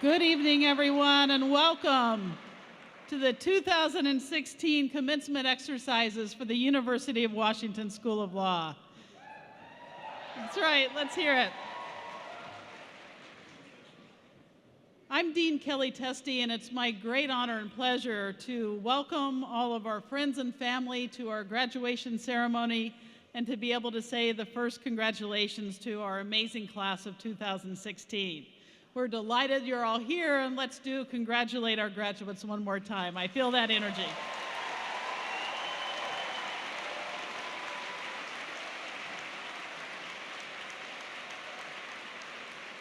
Good evening, everyone, and welcome to the 2016 commencement exercises for the University of Washington School of Law. That's right, let's hear it. I'm Dean Kellye Testy, and it's my great honor and pleasure to welcome all of our friends and family to our graduation ceremony and to be able to say the first congratulations to our amazing class of 2016. We're delighted you're all here, and let's congratulate our graduates one more time. I feel that energy.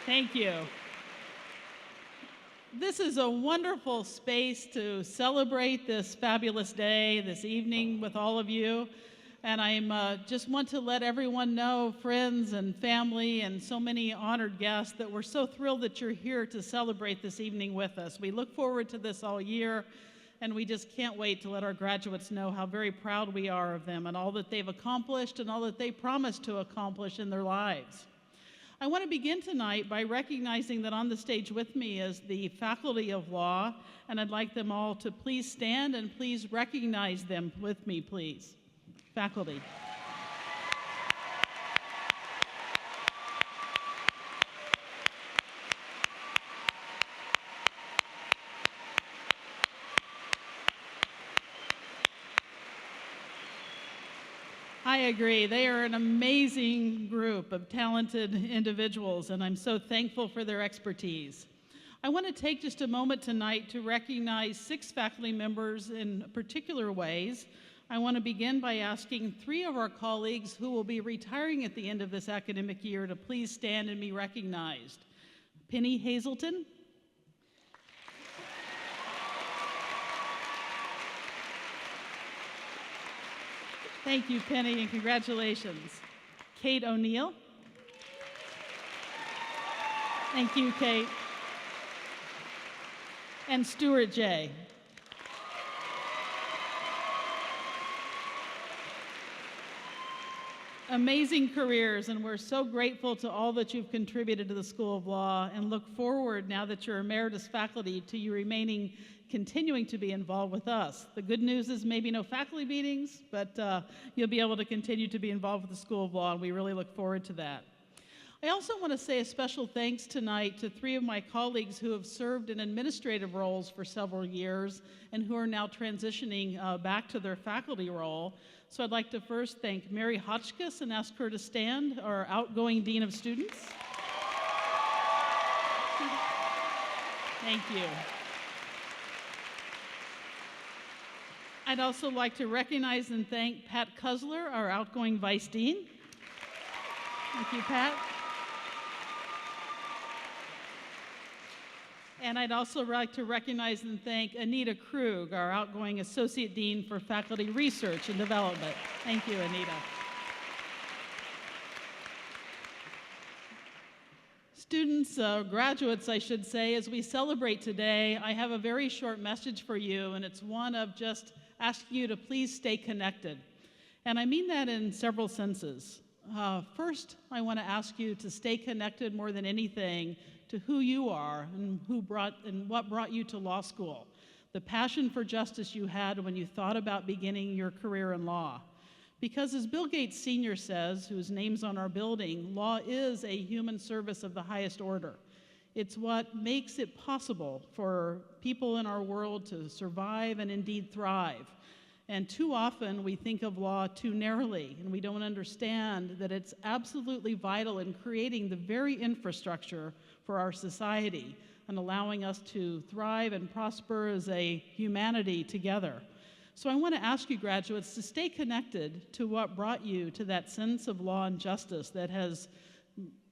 Thank you. This is a wonderful space to celebrate this fabulous day, this evening with all of you. And I just want to let everyone know, friends and family and so many honored guests, that we're so thrilled that you're here to celebrate this evening with us. We look forward to this all year, and we just can't wait to let our graduates know how very proud we are of them and all that they've accomplished and all that they promised to accomplish in their lives. I want to begin tonight by recognizing that on the stage with me is the Faculty of Law, and I'd like them all to please stand and please recognize them with me, please. Faculty. I agree. They are an amazing group of talented individuals, and I'm so thankful for their expertise. I want to take just a moment tonight to recognize 6 faculty members in particular ways. I want to begin by asking 3 of our colleagues who will be retiring at the end of this academic year to please stand and be recognized. Penny Hazelton. Thank you, Penny, and congratulations. Kate O'Neill. Thank you, Kate. And Stuart J. Amazing careers, and we're so grateful to all that you've contributed to the School of Law and look forward, now that you're emeritus faculty, to you continuing to be involved with us. The good news is maybe no faculty meetings, but you'll be able to continue to be involved with the School of Law, and we really look forward to that. I also want to say a special thanks tonight to 3 of my colleagues who have served in administrative roles for several years and who are now transitioning back to their faculty role. So I'd like to first thank Mary Hotchkiss and ask her to stand, our outgoing Dean of Students. Thank you. I'd also like to recognize and thank Pat Kuszler, our outgoing Vice Dean. Thank you, Pat. And I'd also like to recognize and thank Anita Krug, our outgoing Associate Dean for Faculty Research and Development. Thank you, Anita. Students, graduates, I should say, as we celebrate today, I have a very short message for you, and it's one of just asking you to please stay connected. And I mean that in several senses. First, I want to ask you to stay connected more than anything to who you are and what brought you to law school, the passion for justice you had when you thought about beginning your career in law. Because as Bill Gates Sr. says, whose name's on our building, law is a human service of the highest order. It's what makes it possible for people in our world to survive and indeed thrive. And too often we think of law too narrowly, and we don't understand that it's absolutely vital in creating the very infrastructure for our society and allowing us to thrive and prosper as a humanity together. So I want to ask you, graduates, to stay connected to what brought you to that sense of law and justice that has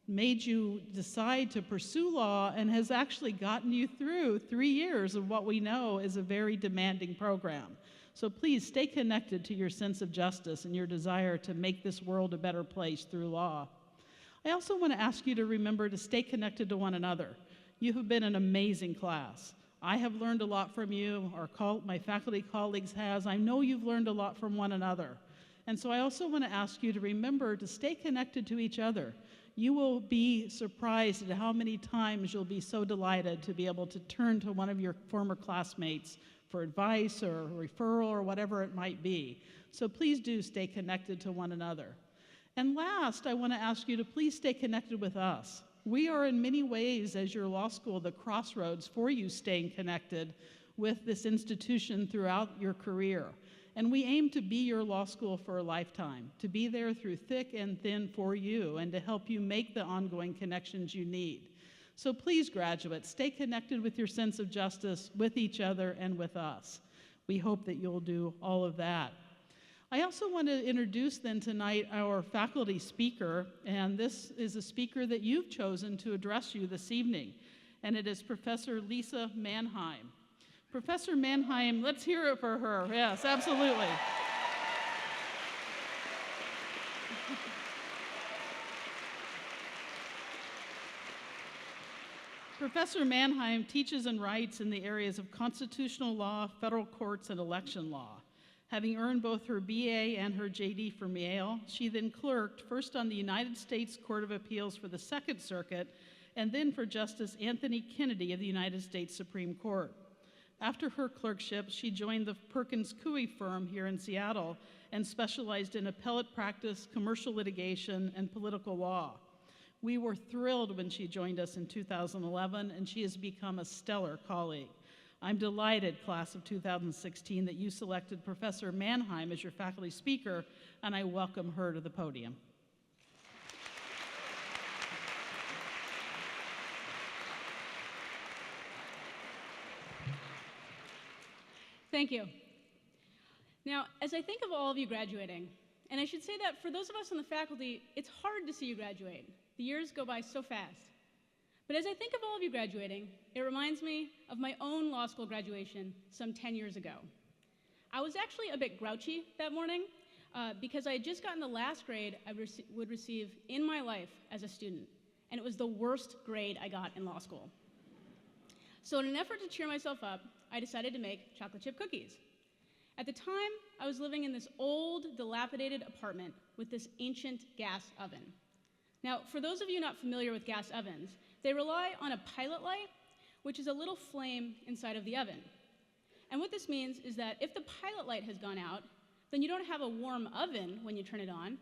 made you decide to pursue law and has actually gotten you through 3 years of what we know is a very demanding program. So please stay connected to your sense of justice and your desire to make this world a better place through law. I also want to ask you to remember to stay connected to one another. You have been an amazing class. I have learned a lot from you, my faculty colleagues has. I know you've learned a lot from one another. And so I also want to ask you to remember to stay connected to each other. You will be surprised at how many times you'll be so delighted to be able to turn to one of your former classmates for advice or referral or whatever it might be. So please do stay connected to one another. And last, I want to ask you to please stay connected with us. We are in many ways, as your law school, the crossroads for you staying connected with this institution throughout your career. And we aim to be your law school for a lifetime, to be there through thick and thin for you and to help you make the ongoing connections you need. So please, graduates, stay connected with your sense of justice, with each other, and with us. We hope that you'll do all of that. I also want to introduce then tonight our faculty speaker, and this is a speaker that you've chosen to address you this evening, and it is Professor Lisa Manheim. Professor Manheim, let's hear it for her. Yes, absolutely. Professor Manheim teaches and writes in the areas of constitutional law, federal courts, and election law. Having earned both her BA and her JD from Yale, she then clerked first on the United States Court of Appeals for the Second Circuit, and then for Justice Anthony Kennedy of the United States Supreme Court. After her clerkship, she joined the Perkins Coie firm here in Seattle and specialized in appellate practice, commercial litigation, and political law. We were thrilled when she joined us in 2011, and she has become a stellar colleague. I'm delighted, class of 2016, that you selected Professor Manheim as your faculty speaker, and I welcome her to the podium. Thank you. Now, as I think of all of you graduating, and I should say that for those of us on the faculty, it's hard to see you graduate. The years go by so fast. But as I think of all of you graduating, it reminds me of my own law school graduation some 10 years ago. I was actually a bit grouchy that morning because I had just gotten the last grade I would receive in my life as a student, and it was the worst grade I got in law school. So in an effort to cheer myself up, I decided to make chocolate chip cookies. At the time, I was living in this old, dilapidated apartment with this ancient gas oven. Now, for those of you not familiar with gas ovens, they rely on a pilot light, which is a little flame inside of the oven. And what this means is that if the pilot light has gone out, then you don't have a warm oven when you turn it on.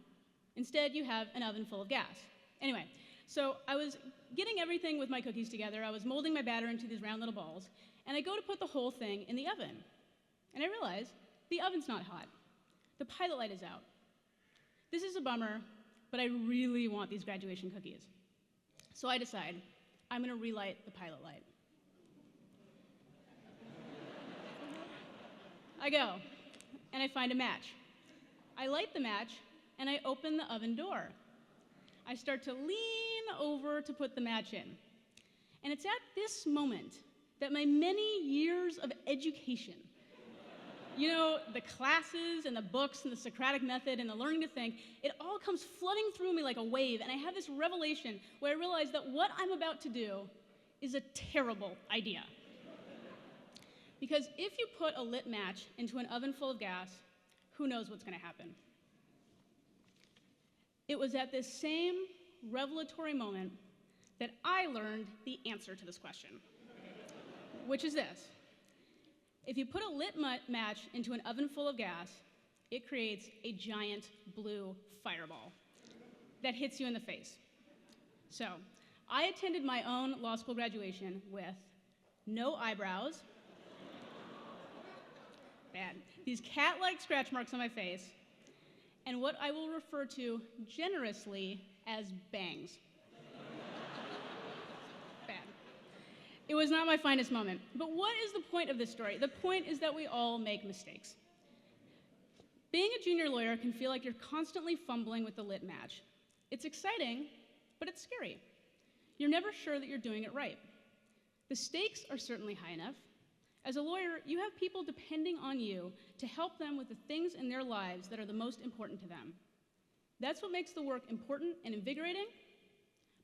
Instead, you have an oven full of gas. Anyway, so I was getting everything with my cookies together. I was molding my batter into these round little balls, and I go to put the whole thing in the oven. And I realize the oven's not hot. The pilot light is out. This is a bummer, but I really want these graduation cookies. So I decide I'm going to relight the pilot light. I go, and I find a match. I light the match, and I open the oven door. I start to lean over to put the match in. And it's at this moment that my many years of education, you know, the classes and the books and the Socratic method and the learning to think, it all comes flooding through me like a wave, and I have this revelation where I realize that what I'm about to do is a terrible idea. Because if you put a lit match into an oven full of gas, who knows what's going to happen? It was at this same revelatory moment that I learned the answer to this question, which is this. If you put a lit match into an oven full of gas, it creates a giant blue fireball that hits you in the face. So, I attended my own law school graduation with no eyebrows, bad, these cat-like scratch marks on my face, and what I will refer to generously as bangs. Bad. It was not my finest moment. But what is the point of this story? The point is that we all make mistakes. Being a junior lawyer can feel like you're constantly fumbling with the lit match. It's exciting, but it's scary. You're never sure that you're doing it right. The stakes are certainly high enough. As a lawyer, you have people depending on you to help them with the things in their lives that are the most important to them. That's what makes the work important and invigorating,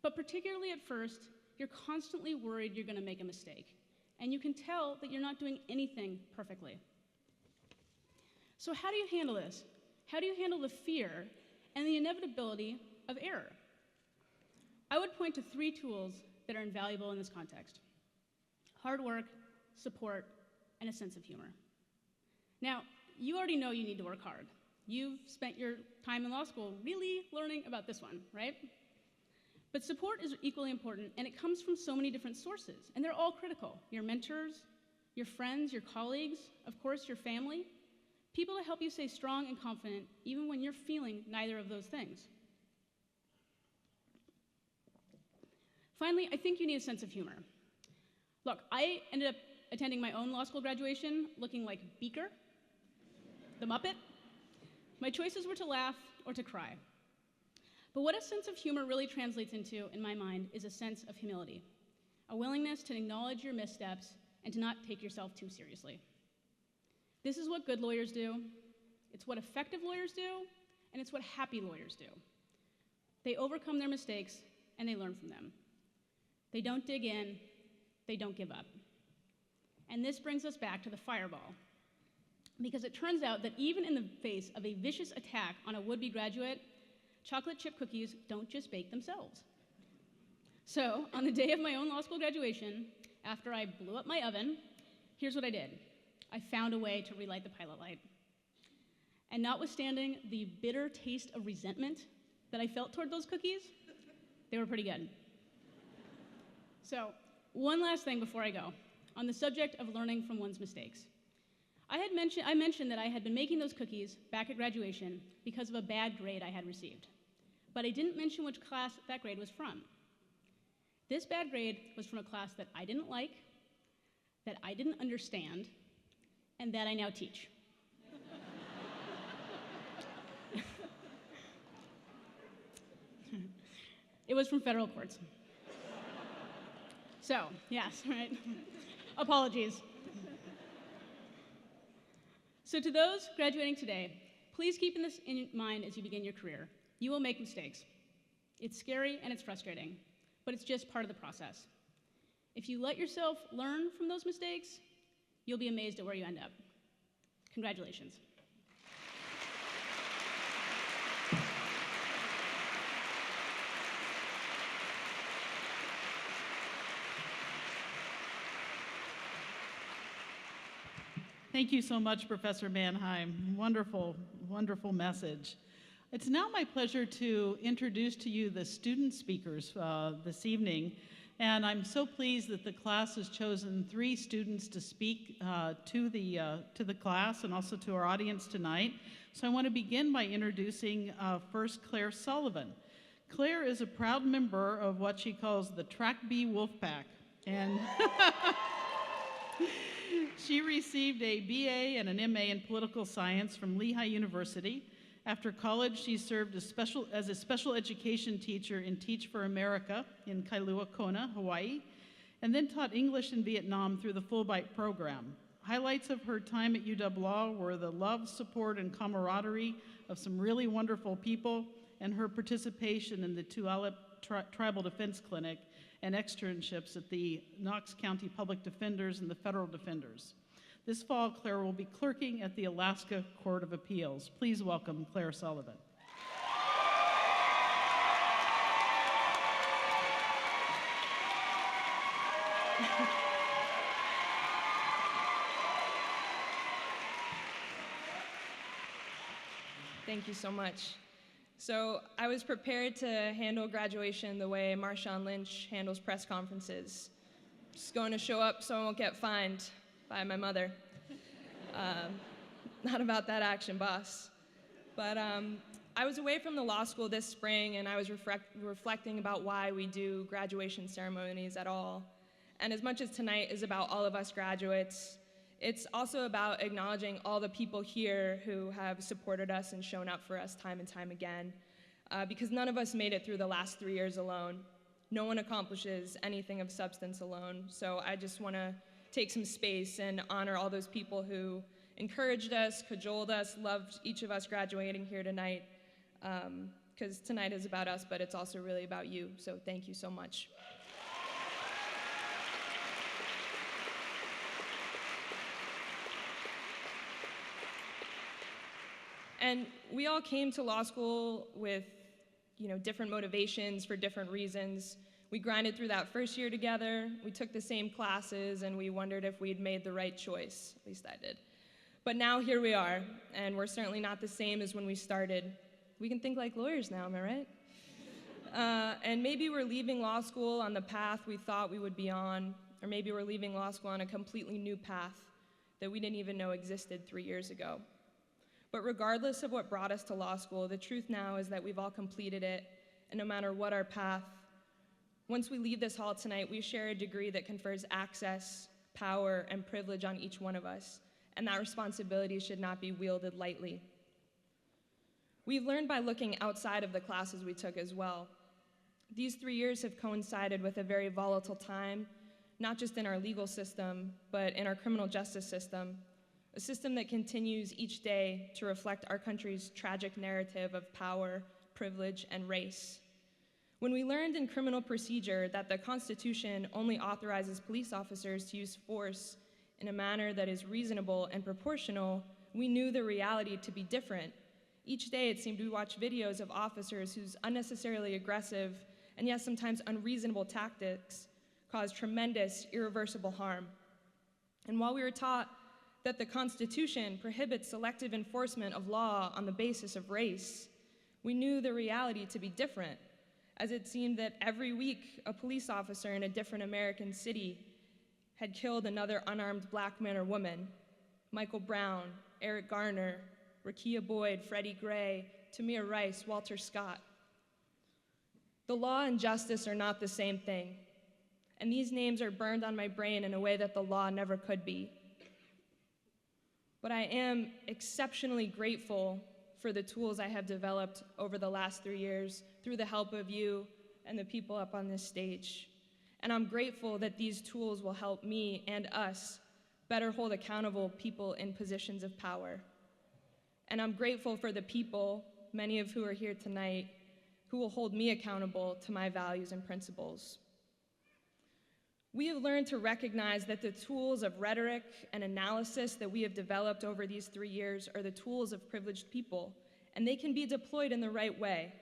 but particularly at first, you're constantly worried you're going to make a mistake, and you can tell that you're not doing anything perfectly. So how do you handle this? How do you handle the fear and the inevitability of error? I would point to 3 tools that are invaluable in this context: hard work, support, and a sense of humor. Now, you already know you need to work hard. You've spent your time in law school really learning about this one, right? But support is equally important, and it comes from so many different sources, and they're all critical. Your mentors, your friends, your colleagues, of course, your family, people to help you stay strong and confident even when you're feeling neither of those things. Finally, I think you need a sense of humor. Look, I ended up attending my own law school graduation looking like Beaker, the Muppet. My choices were to laugh or to cry. But what a sense of humor really translates into, in my mind, is a sense of humility, a willingness to acknowledge your missteps and to not take yourself too seriously. This is what good lawyers do, it's what effective lawyers do, and it's what happy lawyers do. They overcome their mistakes and they learn from them. They don't dig in, they don't give up. And this brings us back to the fireball, because it turns out that even in the face of a vicious attack on a would-be graduate, chocolate chip cookies don't just bake themselves. So, on the day of my own law school graduation, after I blew up my oven, here's what I did. I found a way to relight the pilot light. And notwithstanding the bitter taste of resentment that I felt toward those cookies, they were pretty good. So, one last thing before I go, on the subject of learning from one's mistakes. I mentioned that I had been making those cookies back at graduation because of a bad grade I had received. But I didn't mention which class that grade was from. This bad grade was from a class that I didn't like, that I didn't understand, and that I now teach. It was from federal courts. So, yes, right? Apologies. So to those graduating today, please keep this in mind as you begin your career. You will make mistakes. It's scary and it's frustrating, but it's just part of the process. If you let yourself learn from those mistakes, you'll be amazed at where you end up. Congratulations. Thank you so much, Professor Manheim. Wonderful, wonderful message. It's now my pleasure to introduce to you the student speakers this evening. And I'm so pleased that the class has chosen 3 students to speak to the class and also to our audience tonight. So I want to begin by introducing first Claire Sullivan. Claire is a proud member of what she calls the Track B Wolfpack. And she received a BA and an MA in political science from Lehigh University. After college, she served as a special education teacher in Teach for America in Kailua Kona, Hawaii, and then taught English in Vietnam through the Fulbright program. Highlights of her time at UW Law were the love, support, and camaraderie of some really wonderful people, and her participation in the Tulalip Tribal Defense Clinic and externships at the Knox County Public Defenders and the Federal Defenders. This fall, Claire will be clerking at the Alaska Court of Appeals. Please welcome Claire Sullivan. Thank you so much. So I was prepared to handle graduation the way Marshawn Lynch handles press conferences. Just going to show up so I won't get fined by my mother. Not about that action, boss. But I was away from the law school this spring, and I was reflecting about why we do graduation ceremonies at all. And as much as tonight is about all of us graduates, it's also about acknowledging all the people here who have supported us and shown up for us time and time again, because none of us made it through the last 3 years alone. No one accomplishes anything of substance alone, so I just want to take some space and honor all those people who encouraged us, cajoled us, loved each of us graduating here tonight, because tonight is about us, but it's also really about you, so thank you so much. And we all came to law school with different motivations for different reasons. We grinded through that first year together, we took the same classes, and we wondered if we'd made the right choice. At least I did. But now here we are, and we're certainly not the same as when we started. We can think like lawyers now, am I right? And maybe we're leaving law school on the path we thought we would be on, or maybe we're leaving law school on a completely new path that we didn't even know existed 3 years ago. But regardless of what brought us to law school, the truth now is that we've all completed it, and no matter what our path, once we leave this hall tonight, we share a degree that confers access, power, and privilege on each one of us, and that responsibility should not be wielded lightly. We've learned by looking outside of the classes we took as well. These 3 years have coincided with a very volatile time, not just in our legal system, but in our criminal justice system, a system that continues each day to reflect our country's tragic narrative of power, privilege, and race. When we learned in criminal procedure that the Constitution only authorizes police officers to use force in a manner that is reasonable and proportional, we knew the reality to be different. Each day it seemed we watched videos of officers whose unnecessarily aggressive and yes, sometimes unreasonable tactics caused tremendous, irreversible harm. And while we were taught that the Constitution prohibits selective enforcement of law on the basis of race, we knew the reality to be different, as it seemed that every week a police officer in a different American city had killed another unarmed black man or woman. Michael Brown, Eric Garner, Rakia Boyd, Freddie Gray, Tamir Rice, Walter Scott. The law and justice are not the same thing, and these names are burned on my brain in a way that the law never could be. But I am exceptionally grateful for the tools I have developed over the last 3 years through the help of you and the people up on this stage. And I'm grateful that these tools will help me and us better hold accountable people in positions of power. And I'm grateful for the people, many of who are here tonight, who will hold me accountable to my values and principles. We have learned to recognize that the tools of rhetoric and analysis that we have developed over these 3 years are the tools of privileged people, and they can be deployed in the right way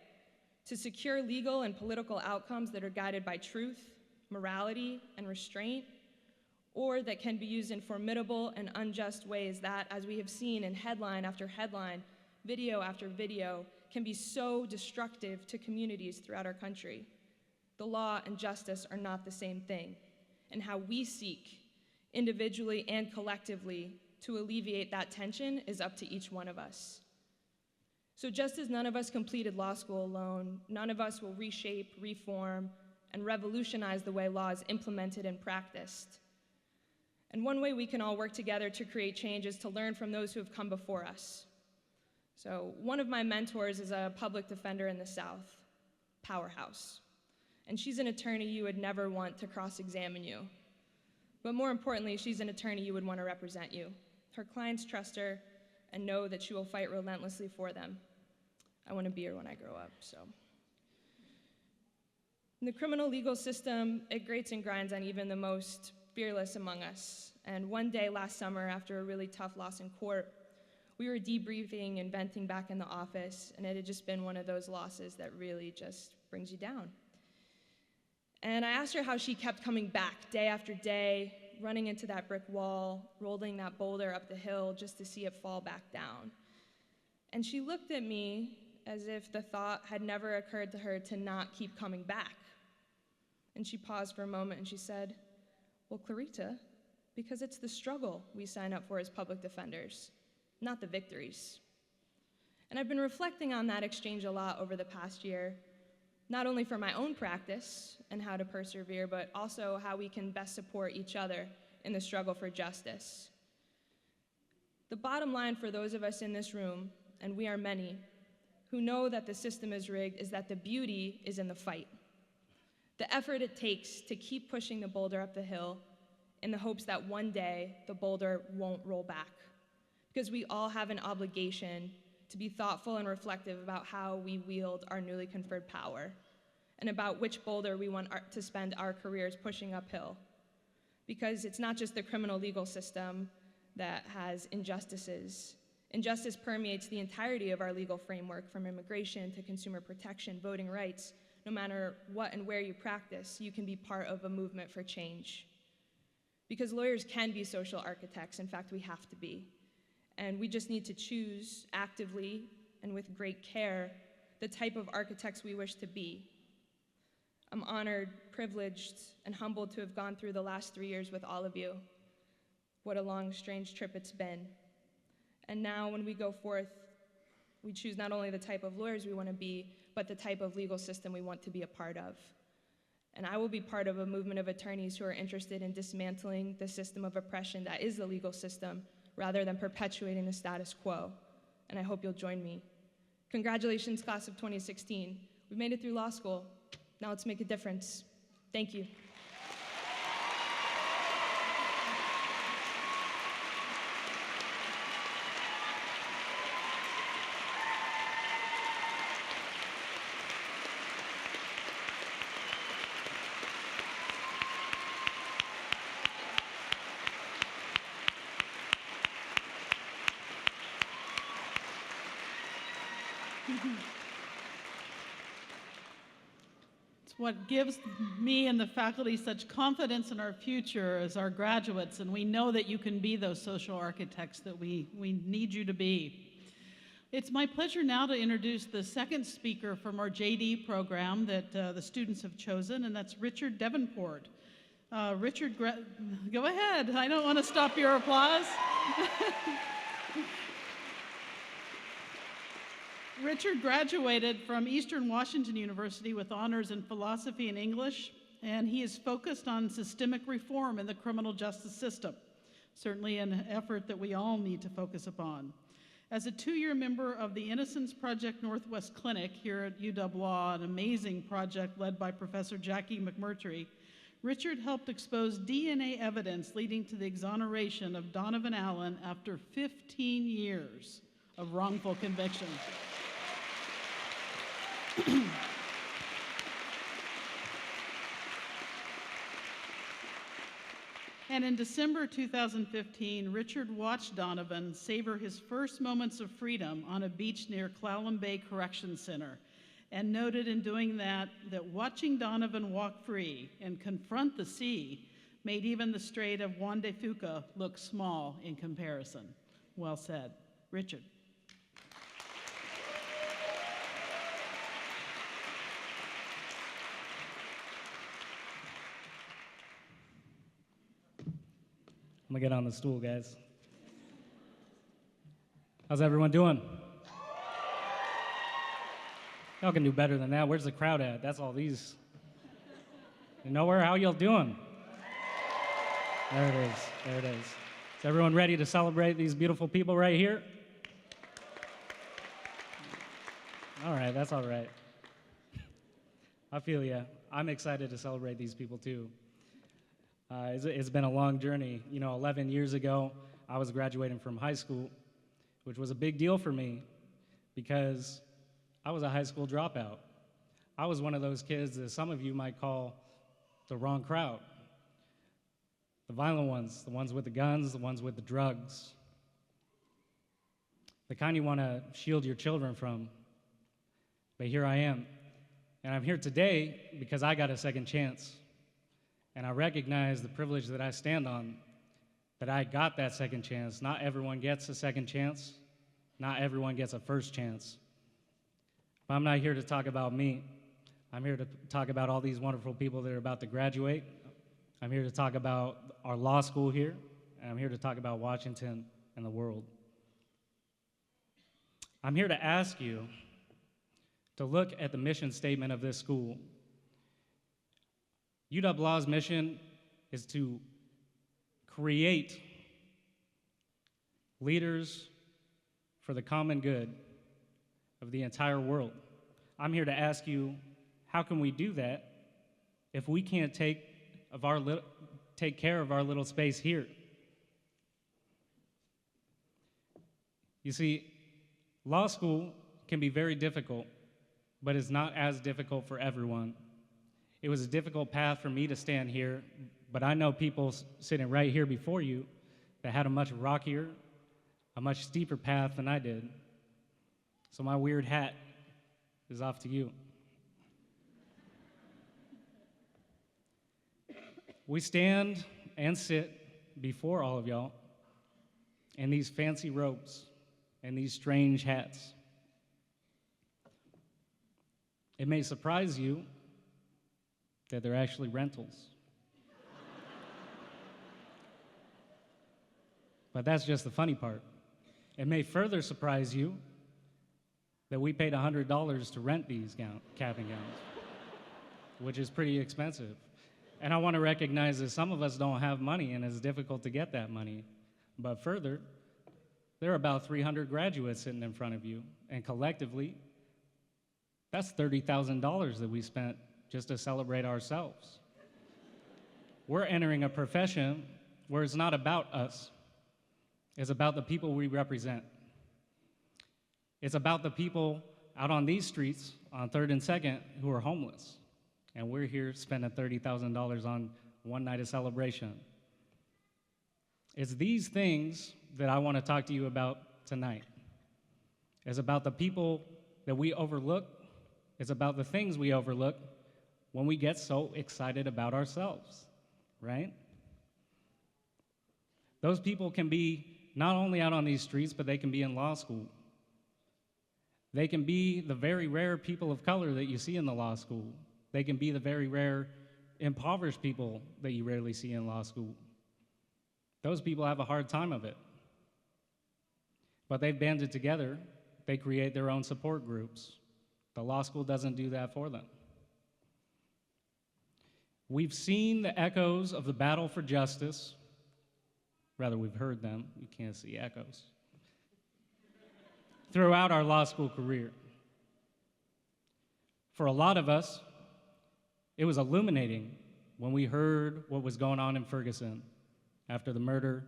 to secure legal and political outcomes that are guided by truth, morality, and restraint, or that can be used in formidable and unjust ways that, as we have seen in headline after headline, video after video, can be so destructive to communities throughout our country. The law and justice are not the same thing, and how we seek, individually and collectively, to alleviate that tension is up to each one of us. So just as none of us completed law school alone, none of us will reshape, reform, and revolutionize the way law is implemented and practiced. And one way we can all work together to create change is to learn from those who have come before us. So one of my mentors is a public defender in the South, powerhouse. And she's an attorney you would never want to cross-examine you. But more importantly, she's an attorney you would want to represent you. Her clients trust her and know that she will fight relentlessly for them. I want to be her when I grow up, so. In the criminal legal system, it grates and grinds on even the most fearless among us. And one day last summer, after a really tough loss in court, we were debriefing and venting back in the office, and it had just been one of those losses that really just brings you down. And I asked her how she kept coming back day after day, running into that brick wall, rolling that boulder up the hill just to see it fall back down. And she looked at me as if the thought had never occurred to her to not keep coming back. And she paused for a moment and she said, "Well, Clarita, because it's the struggle we sign up for as public defenders, not the victories." And I've been reflecting on that exchange a lot over the past year, not only for my own practice and how to persevere, but also how we can best support each other in the struggle for justice. The bottom line for those of us in this room, and we are many, who know that the system is rigged, is that the beauty is in the fight. The effort it takes to keep pushing the boulder up the hill in the hopes that one day the boulder won't roll back. Because we all have an obligation to be thoughtful and reflective about how we wield our newly conferred power and about which boulder we want to spend our careers pushing uphill. Because it's not just the criminal legal system that has injustices Injustice permeates the entirety of our legal framework, from immigration to consumer protection, voting rights. No matter what and where you practice, you can be part of a movement for change. Because lawyers can be social architects. In fact, we have to be. And we just need to choose actively and with great care the type of architects we wish to be. I'm honored, privileged, and humbled to have gone through the last 3 years with all of you. What a long, strange trip it's been. And now when we go forth, we choose not only the type of lawyers we want to be, but the type of legal system we want to be a part of. And I will be part of a movement of attorneys who are interested in dismantling the system of oppression that is the legal system, rather than perpetuating the status quo. And I hope you'll join me. Congratulations, class of 2016. We made it through law school. Now let's make a difference. Thank you. It's what gives me and the faculty such confidence in our future as our graduates, and we know that you can be those social architects that we need you to be. It's my pleasure now to introduce the second speaker from our JD program that the students have chosen, and that's Richard Devenport. Richard, go ahead. I don't want to stop your applause. Richard graduated from Eastern Washington University with honors in philosophy and English, and he is focused on systemic reform in the criminal justice system, certainly an effort that we all need to focus upon. As a 2-year member of the Innocence Project Northwest Clinic here at UW Law, an amazing project led by Professor Jackie McMurtry, Richard helped expose DNA evidence leading to the exoneration of Donovan Allen after 15 years of wrongful conviction. And in December 2015, Richard watched Donovan savor his first moments of freedom on a beach near Clallam Bay Correction Center, and noted in doing that watching Donovan walk free and confront the sea made even the Strait of Juan de Fuca look small in comparison. Well said. Richard. I'm gonna get on the stool, guys. How's everyone doing? Y'all can do better than that. Where's the crowd at? That's all these. You nowhere? How y'all doing? There it is. There it is. Is everyone ready to celebrate these beautiful people right here? All right, that's all right. I feel ya. I'm excited to celebrate these people too. It's been a long journey. 11 years ago, I was graduating from high school, which was a big deal for me because I was a high school dropout. I was one of those kids that some of you might call the wrong crowd. The violent ones, the ones with the guns, the ones with the drugs. The kind you want to shield your children from. But here I am. And I'm here today because I got a second chance. And I recognize the privilege that I stand on, that I got that second chance. Not everyone gets a second chance. Not everyone gets a first chance. But I'm not here to talk about me. I'm here to talk about all these wonderful people that are about to graduate. I'm here to talk about our law school here, and I'm here to talk about Washington and the world. I'm here to ask you to look at the mission statement of this school. UW Law's mission is to create leaders for the common good of the entire world. I'm here to ask you, how can we do that if we can't take care of our little space here? You see, law school can be very difficult, but it's not as difficult for everyone. It was a difficult path for me to stand here, but I know people sitting right here before you that had a much rockier, a much steeper path than I did. So my weird hat is off to you. We stand and sit before all of y'all in these fancy robes and these strange hats. It may surprise you that they're actually rentals. But that's just the funny part. It may further surprise you that we paid $100 to rent these cap and gowns, which is pretty expensive. And I want to recognize that some of us don't have money and it's difficult to get that money. But further, there are about 300 graduates sitting in front of you, and collectively, that's $30,000 that we spent just to celebrate ourselves. We're entering a profession where it's not about us. It's about the people we represent. It's about the people out on these streets on 3rd and 2nd who are homeless. And we're here spending $30,000 on one night of celebration. It's these things that I want to talk to you about tonight. It's about the people that we overlook. It's about the things we overlook when we get so excited about ourselves, right? Those people can be not only out on these streets, but they can be in law school. They can be the very rare people of color that you see in the law school. They can be the very rare impoverished people that you rarely see in law school. Those people have a hard time of it. But they've banded together. They create their own support groups. The law school doesn't do that for them. We've seen the echoes of the battle for justice. Rather, we've heard them. You can't see echoes. Throughout our law school career. For a lot of us, it was illuminating when we heard what was going on in Ferguson after the murder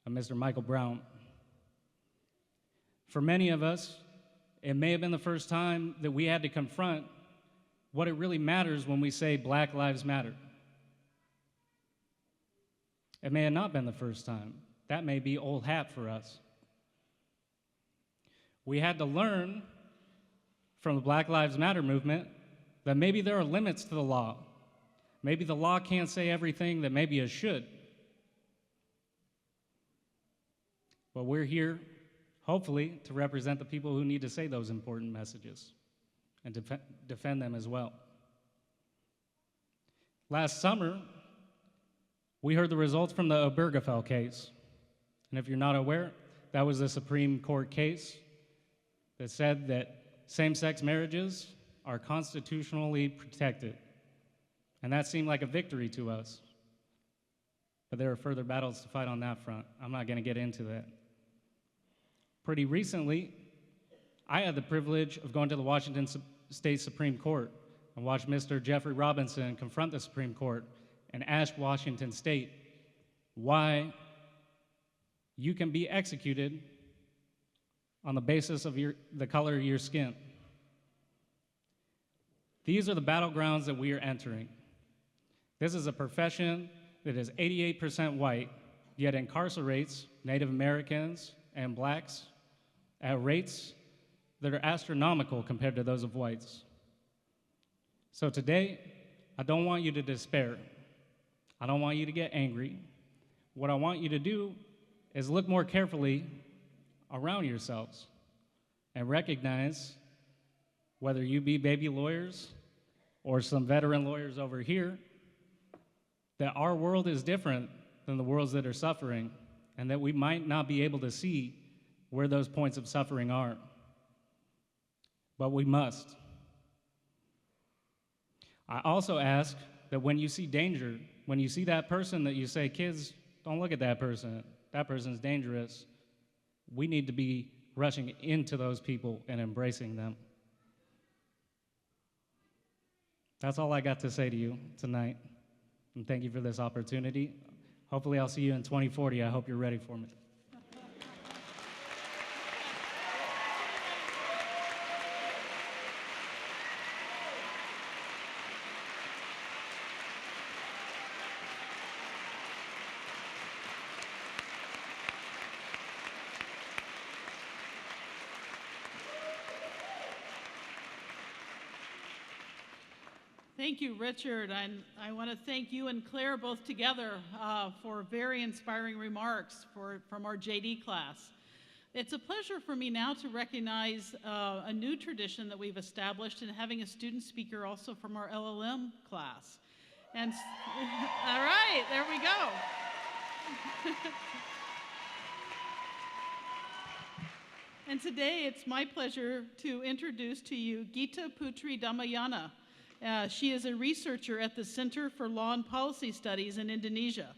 of Mr. Michael Brown. For many of us, it may have been the first time that we had to confront what it really matters when we say Black Lives Matter. It may have not been the first time. That may be old hat for us. We had to learn from the Black Lives Matter movement that maybe there are limits to the law. Maybe the law can't say everything that maybe it should. But we're here, hopefully, to represent the people who need to say those important messages and defend them as well. Last summer, we heard the results from the Obergefell case. And if you're not aware, that was a Supreme Court case that said that same-sex marriages are constitutionally protected. And that seemed like a victory to us. But there are further battles to fight on that front. I'm not going to get into that. Pretty recently, I had the privilege of going to the Washington State Supreme Court and watched Mr. Jeffrey Robinson confront the Supreme Court and ask Washington State why you can be executed on the basis of the color of your skin. These are the battlegrounds that we are entering. This is a profession that is 88% white, yet incarcerates Native Americans and blacks at rates that are astronomical compared to those of whites. So today, I don't want you to despair. I don't want you to get angry. What I want you to do is look more carefully around yourselves and recognize, whether you be baby lawyers or some veteran lawyers over here, that our world is different than the worlds that are suffering, and that we might not be able to see where those points of suffering are. But we must. I also ask that when you see danger, when you see that person that you say, kids, don't look at that person's dangerous, we need to be rushing into those people and embracing them. That's all I got to say to you tonight, and thank you for this opportunity. Hopefully I'll see you in 2040. I hope you're ready for me. Thank you, Richard. And I want to thank you and Claire both together for very inspiring remarks from our JD class. It's a pleasure for me now to recognize a new tradition that we've established in having a student speaker also from our LLM class. And all right, there we go. And today it's my pleasure to introduce to you Gita Putri Damayana. She is a researcher at the Center for Law and Policy Studies in Indonesia,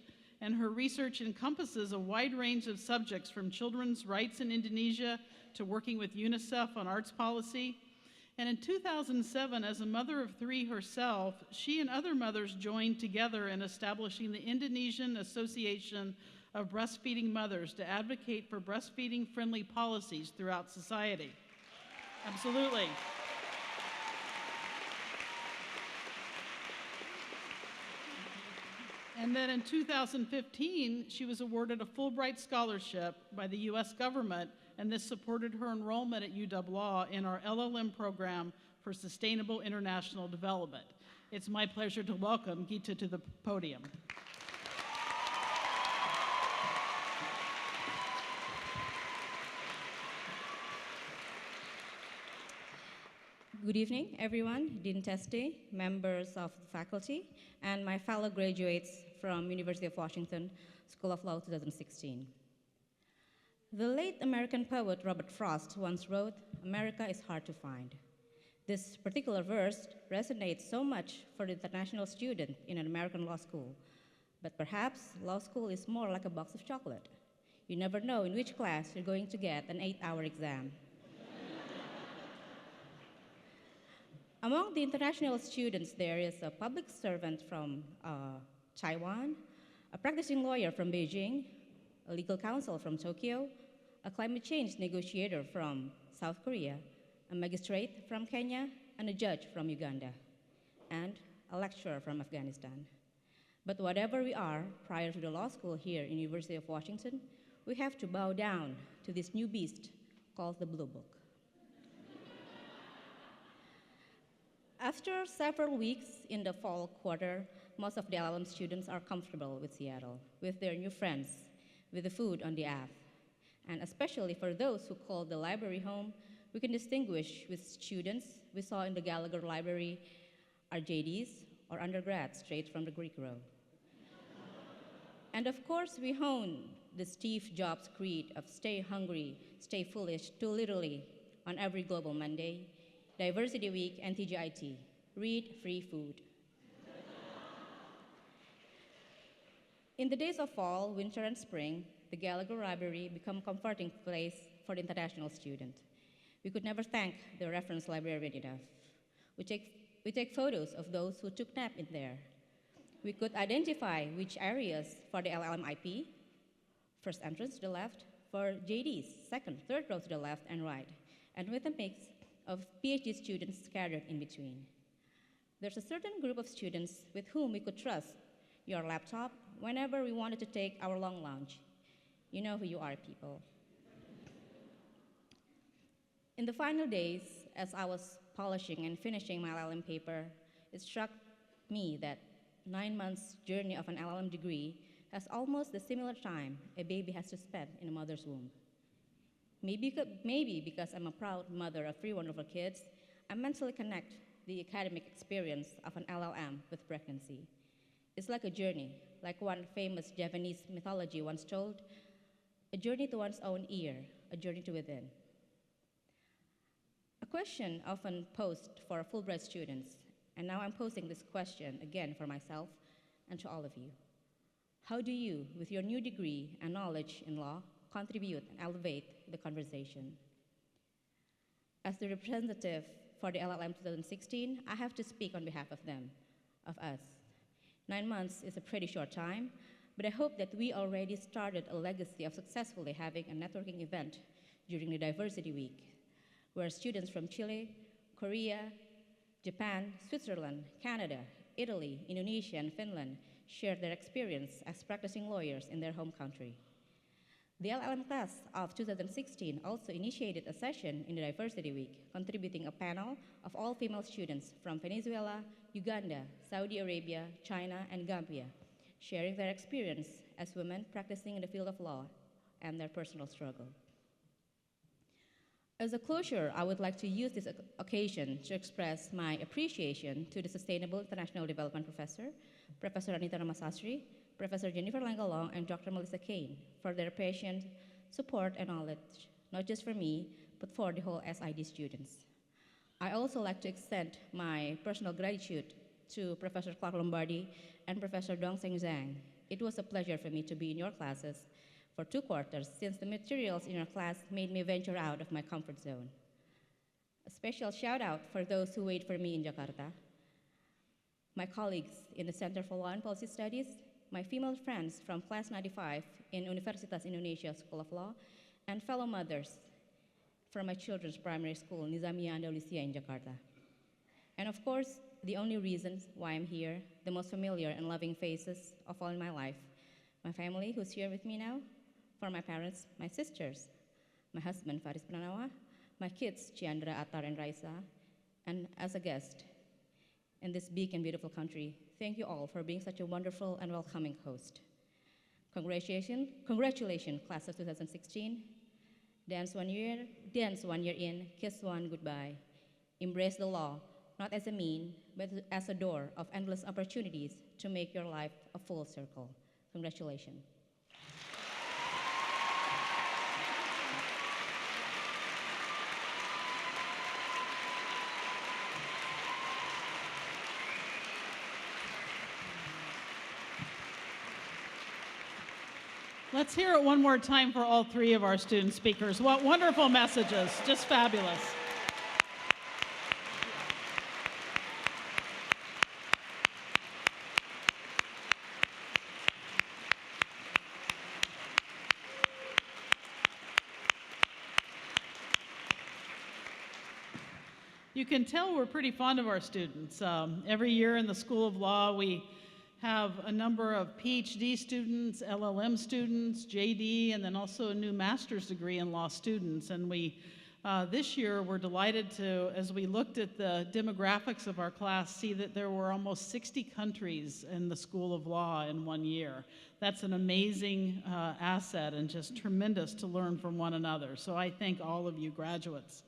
and her research encompasses a wide range of subjects from children's rights in Indonesia to working with UNICEF on arts policy. And in 2007, as a mother of 3 herself, she and other mothers joined together in establishing the Indonesian Association of Breastfeeding Mothers to advocate for breastfeeding-friendly policies throughout society. Absolutely. And then in 2015, she was awarded a Fulbright scholarship by the US government, and this supported her enrollment at UW Law in our LLM program for Sustainable International Development. It's my pleasure to welcome Gita to the podium. Good evening, everyone, Dean Testy, members of the faculty, and my fellow graduates from University of Washington School of Law 2016. The late American poet Robert Frost once wrote, "America is hard to find." This particular verse resonates so much for the international student in an American law school, but perhaps law school is more like a box of chocolate. You never know in which class you're going to get an 8-hour exam. Among the international students, there is a public servant from Taiwan, a practicing lawyer from Beijing, a legal counsel from Tokyo, a climate change negotiator from South Korea, a magistrate from Kenya, and a judge from Uganda, and a lecturer from Afghanistan. But whatever we are, prior to the law school here in University of Washington, we have to bow down to this new beast called the Blue Book. After several weeks in the fall quarter, most of the LLM students are comfortable with Seattle, with their new friends, with the food on the app. And especially for those who call the library home, we can distinguish with students we saw in the Gallagher Library are JDs or undergrads straight from the Greek row. And of course, we hone the Steve Jobs creed of stay hungry, stay foolish, too literally on every Global Monday, Diversity Week, and TGIT, read free food. In the days of fall, winter, and spring, the Gallagher Library become a comforting place for the international student. We could never thank the reference librarian enough. We take photos of those who took nap in there. We could identify which areas for the LLM IP, first entrance to the left, for JDs, second, third row to the left and right, and with a mix of Ph.D. students scattered in between. There's a certain group of students with whom we could trust your laptop whenever we wanted to take our long lunch. You know who you are, people. In the final days, as I was polishing and finishing my LLM paper, it struck me that 9 months' journey of an LLM degree has almost the similar time a baby has to spend in a mother's womb. Maybe because I'm a proud mother of 3 wonderful kids, I mentally connect the academic experience of an LLM with pregnancy. It's like a journey, like one famous Japanese mythology once told, a journey to one's own ear, a journey to within. A question often posed for Fulbright students, and now I'm posing this question again for myself and to all of you. How do you, with your new degree and knowledge in law, contribute and elevate the conversation? As the representative for the LLM 2016, I have to speak on behalf of them, of us. 9 months is a pretty short time, but I hope that we already started a legacy of successfully having a networking event during the Diversity Week, where students from Chile, Korea, Japan, Switzerland, Canada, Italy, Indonesia, and Finland shared their experience as practicing lawyers in their home country. The LLM class of 2016 also initiated a session in the Diversity Week, contributing a panel of all female students from Venezuela, Uganda, Saudi Arabia, China, and Gambia, sharing their experience as women practicing in the field of law and their personal struggle. As a closure, I would like to use this occasion to express my appreciation to the Sustainable International Development Professor, Professor Anita Ramasasty, Professor Jennifer Langalong, and Dr. Melissa Kane for their patient support and knowledge, not just for me, but for the whole SID students. I also like to extend my personal gratitude to Professor Clark Lombardi and Professor Donsheng Zang. It was a pleasure for me to be in your classes for 2 quarters, since the materials in your class made me venture out of my comfort zone. A special shout out for those who wait for me in Jakarta, my colleagues in the Center for Law and Policy Studies, my female friends from Class 95 in Universitas Indonesia School of Law, and fellow mothers from my children's primary school, Nizamiya Andalusia in Jakarta. And of course, the only reasons why I'm here, the most familiar and loving faces of all in my life, my family who's here with me now, for my parents, my sisters, my husband, Faris Pranawa, my kids, Chiandra, Atar, and Raisa, and as a guest in this big and beautiful country, thank you all for being such a wonderful and welcoming host. Congratulations, class of 2016. Dance one year in, kiss one goodbye. Embrace the law, not as a mean, but as a door of endless opportunities to make your life a full circle. Congratulations. Let's hear it one more time for all 3 of our student speakers. What wonderful messages, just fabulous. You can tell we're pretty fond of our students. Every year in the School of Law, we have a number of Ph.D. students, LLM students, J.D., and then also a new master's degree in law students. And this year, we're delighted to, as we looked at the demographics of our class, see that there were almost 60 countries in the School of Law in 1 year. That's an amazing asset and just tremendous to learn from one another. So I thank all of you graduates.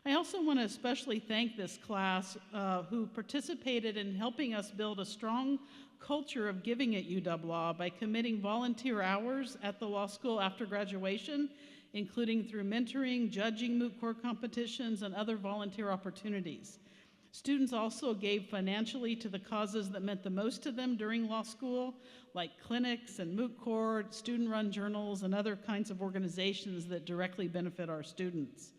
I also want to especially thank this class who participated in helping us build a strong culture of giving at UW-Law by committing volunteer hours at the law school after graduation, including through mentoring, judging moot court competitions, and other volunteer opportunities. Students also gave financially to the causes that meant the most to them during law school, like clinics and moot court, student-run journals, and other kinds of organizations that directly benefit our students.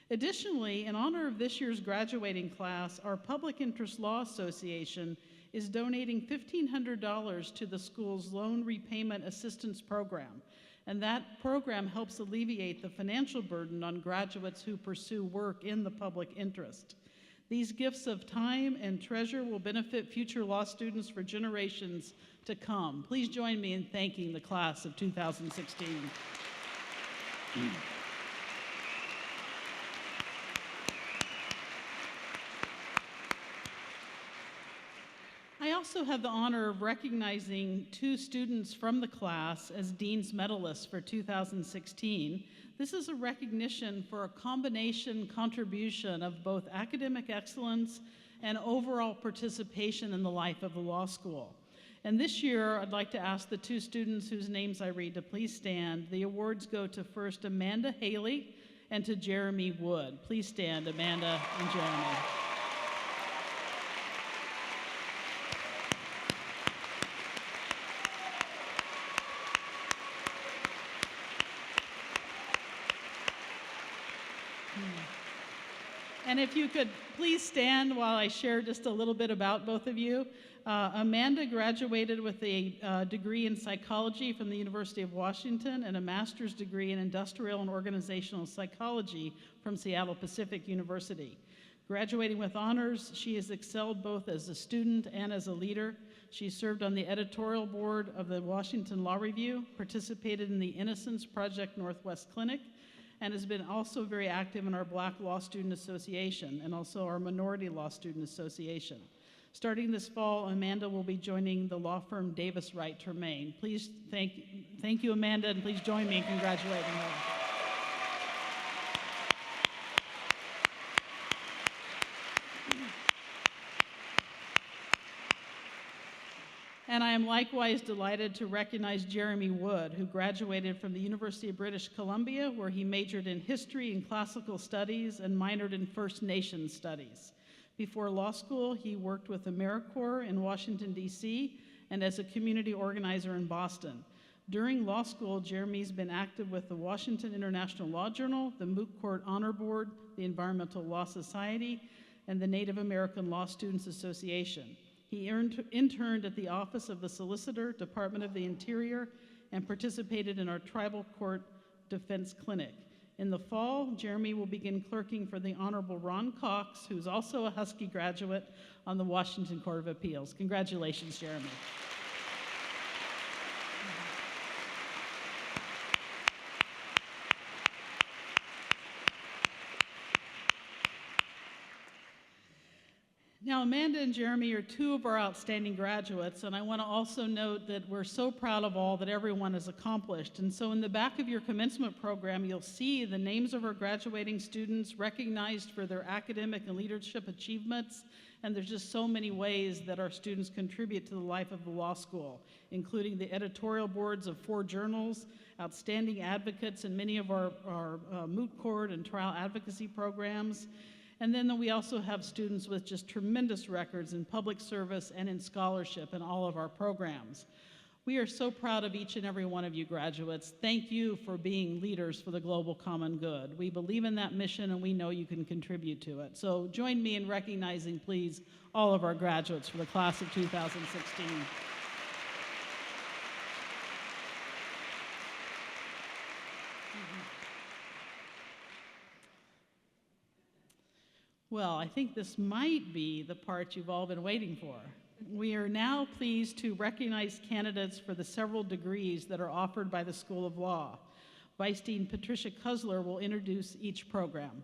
Additionally, in honor of this year's graduating class, our Public Interest Law Association is donating $1,500 to the school's Loan Repayment Assistance Program. And that program helps alleviate the financial burden on graduates who pursue work in the public interest. These gifts of time and treasure will benefit future law students for generations to come. Please join me in thanking the class of 2016. I also have the honor of recognizing 2 students from the class as Dean's Medalists for 2016. This is a recognition for a combination contribution of both academic excellence and overall participation in the life of the law school. And this year, I'd like to ask the 2 students whose names I read to please stand. The awards go to first Amanda Haley and to Jeremy Wood. Please stand, Amanda and Jeremy. And if you could please stand while I share just a little bit about both of you. Amanda graduated with a degree in psychology from the University of Washington and a master's degree in industrial and organizational psychology from Seattle Pacific University. Graduating with honors, she has excelled both as a student and as a leader. She served on the editorial board of the Washington Law Review, participated in the Innocence Project Northwest Clinic, and has been also very active in our Black Law Student Association and also our Minority Law Student Association. Starting this fall, Amanda will be joining the law firm Davis Wright Tremaine. Please thank you, Amanda, and please join me in congratulating her. And I am likewise delighted to recognize Jeremy Wood, who graduated from the University of British Columbia, where he majored in history and classical studies and minored in First Nations studies. Before law school, he worked with AmeriCorps in Washington, D.C., and as a community organizer in Boston. During law school, Jeremy's been active with the Washington International Law Journal, the Moot Court Honor Board, the Environmental Law Society, and the Native American Law Students Association. He interned at the Office of the Solicitor, Department of the Interior, and participated in our Tribal Court Defense Clinic. In the fall, Jeremy will begin clerking for the Honorable Ron Cox, who's also a Husky graduate on the Washington Court of Appeals. Congratulations, Jeremy. Now, Amanda and Jeremy are two of our outstanding graduates, and I want to also note that we're so proud of all that everyone has accomplished. And so in the back of your commencement program, you'll see the names of our graduating students recognized for their academic and leadership achievements, and there's just so many ways that our students contribute to the life of the law school, including the editorial boards of 4 journals, outstanding advocates in many of our moot court and trial advocacy programs. And then we also have students with just tremendous records in public service and in scholarship in all of our programs. We are so proud of each and every one of you graduates. Thank you for being leaders for the global common good. We believe in that mission and we know you can contribute to it. So join me in recognizing, please, all of our graduates for the class of 2016. Well, I think this might be the part you've all been waiting for. We are now pleased to recognize candidates for the several degrees that are offered by the School of Law. Vice Dean Patricia Kuszler will introduce each program.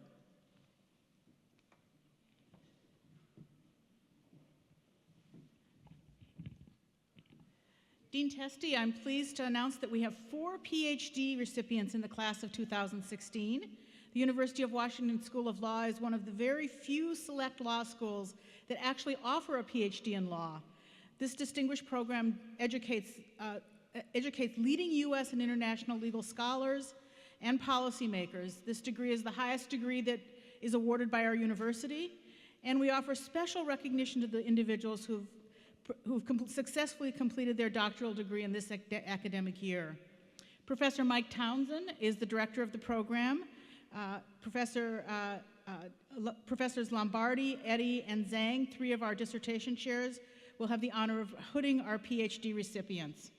Dean Testy, I'm pleased to announce that we have 4 Ph.D. recipients in the class of 2016. The University of Washington School of Law is one of the very few select law schools that actually offer a Ph.D. in law. This distinguished program educates leading U.S. and international legal scholars and policymakers. This degree is the highest degree that is awarded by our university, and we offer special recognition to the individuals who've successfully completed their doctoral degree in this academic year. Professor Mike Townsend is the director of the program. Professors Lombardi, Eddy, and Zang, 3 of our dissertation chairs, will have the honor of hooding our PhD recipients.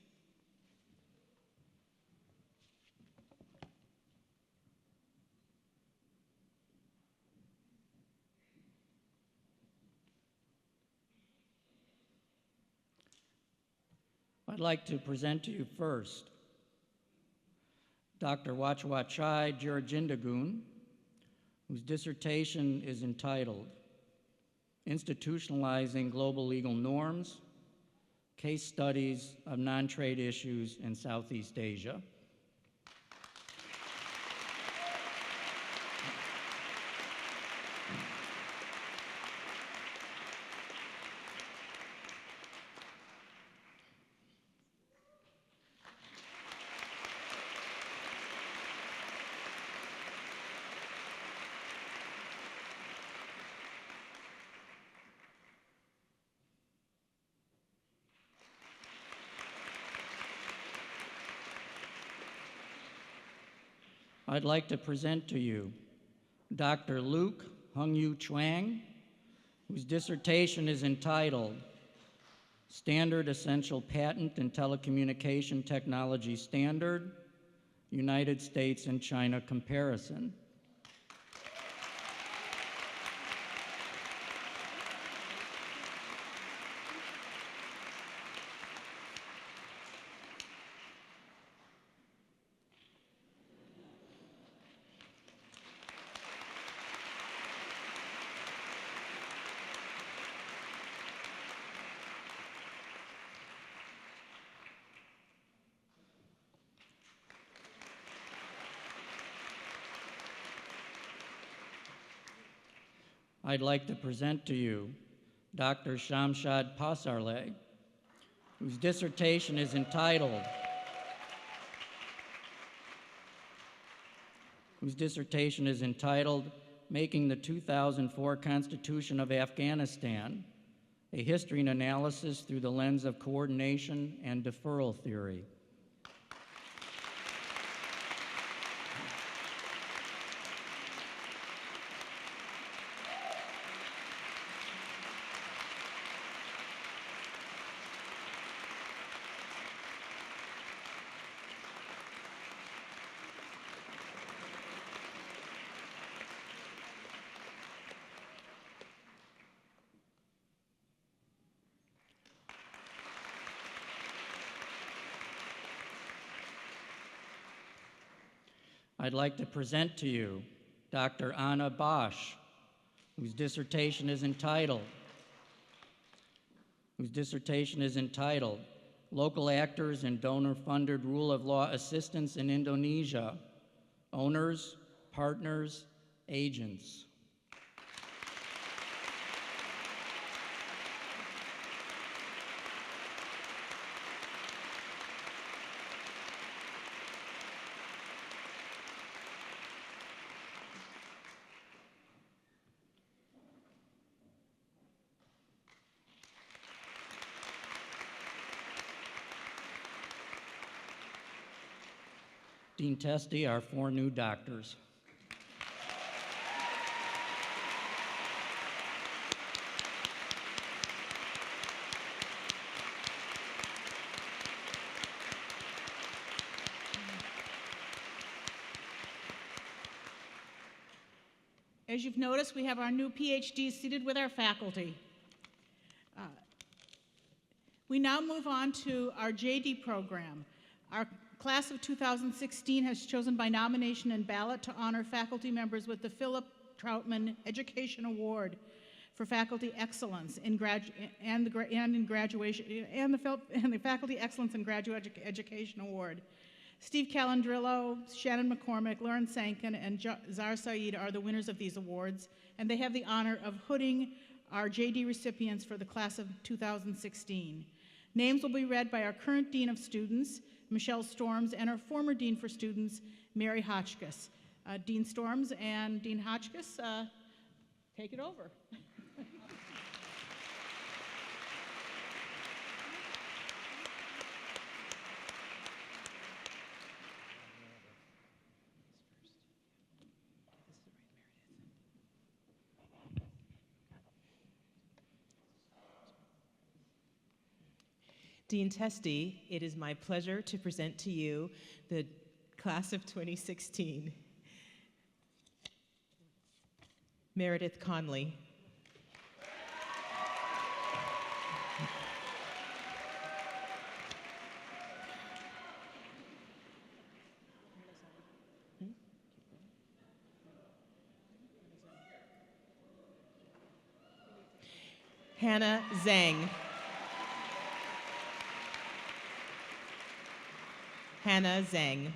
I'd like to present to you first Dr. Wachwachai Jiragindagun, whose dissertation is entitled Institutionalizing Global Legal Norms, Case Studies of Non-Trade Issues in Southeast Asia. I'd like to present to you Dr. Luke Hung-Yu Chuang, whose dissertation is entitled Standard Essential Patent and Telecommunication Technology Standard, United States and China Comparison. I'd like to present to you Dr. Shamshad Pasarle, whose dissertation is entitled Making the 2004 Constitution of Afghanistan, a History and Analysis through the Lens of Coordination and Deferral Theory. I'd like to present to you Dr. Anna Bosch, whose dissertation is entitled Local Actors and Donor-Funded Rule of Law Assistance in Indonesia, Owners, Partners, Agents. Dean Testy, our 4 new doctors. As you've noticed, we have our new PhDs seated with our faculty. We now move on to our JD program. Our class of 2016 has chosen by nomination and ballot to honor faculty members with the Philip Troutman Education Award for Faculty Excellence in Graduation and the Faculty Excellence in Graduate Education Award. Steve Calandrillo, Shannon McCormick, Lauren Sankin, and Zar Saeed are the winners of these awards, and they have the honor of hooding our JD recipients for the class of 2016. Names will be read by our current Dean of Students, Michele Storms, and our former Dean for Students, Mary Hotchkiss. Dean Storms and Dean Hotchkiss, take it over. Dean Testy, it is my pleasure to present to you the class of 2016. Meredith Conley. Hannah Zang. Hannah Zang.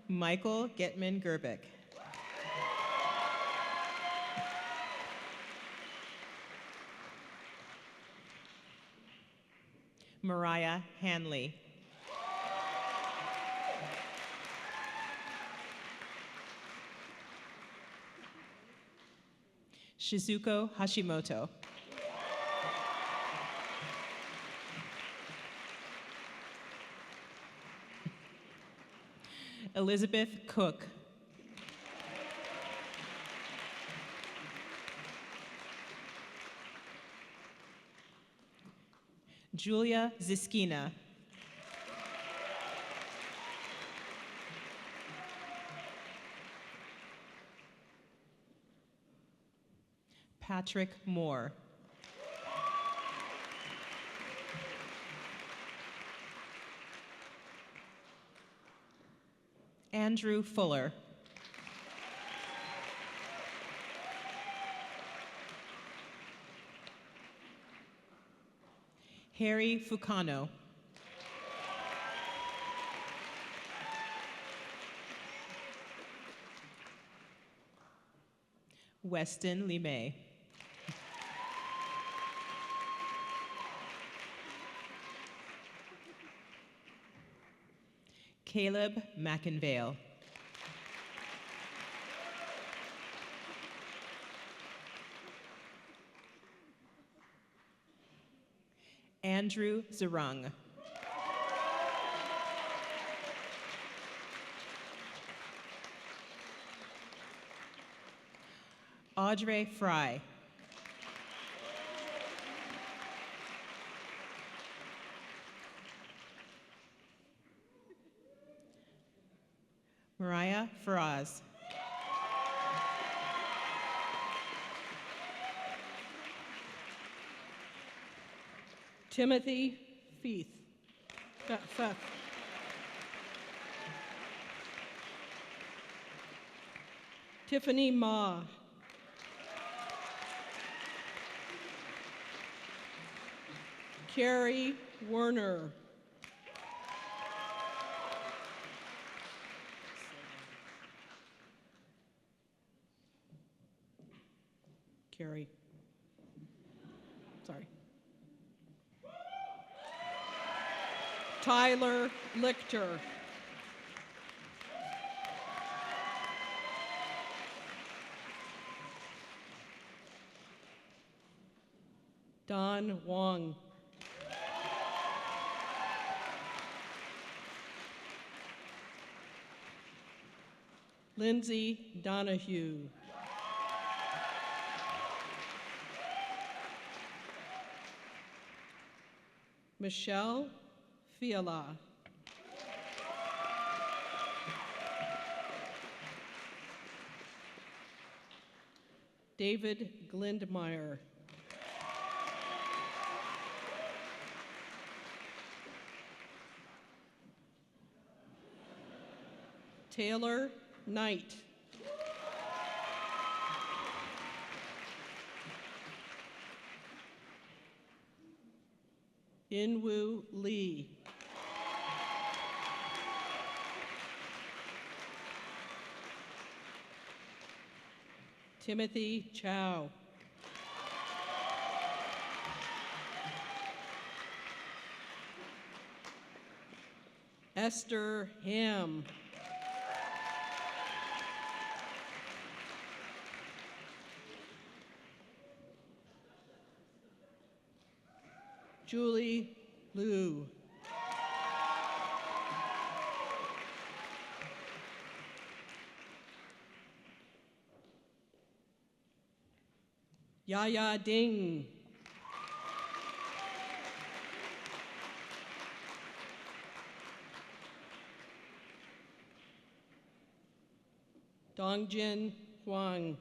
Michael Getman Gerbic. Mariah Hanley. Shizuko Hashimoto. Elizabeth Cook. Julia Ziskina. Patrick Moore. Andrew Fuller. Harry Fukano. Weston Limay. Caleb McInvale. Andrew Zerung. Audrey Fry. Mariah Faraz. Timothy Feith. Tiffany Ma. Carrie Werner. Carrie. Sorry. Tyler Lichter. Don Wong. Lindsay Donahue. Michele Fiala. David Glindmeyer. Taylor Knight. Inwoo Lee. Timothy Chow. Esther Ham. Julie Liu. Yaya Ding. Dongjin Huang.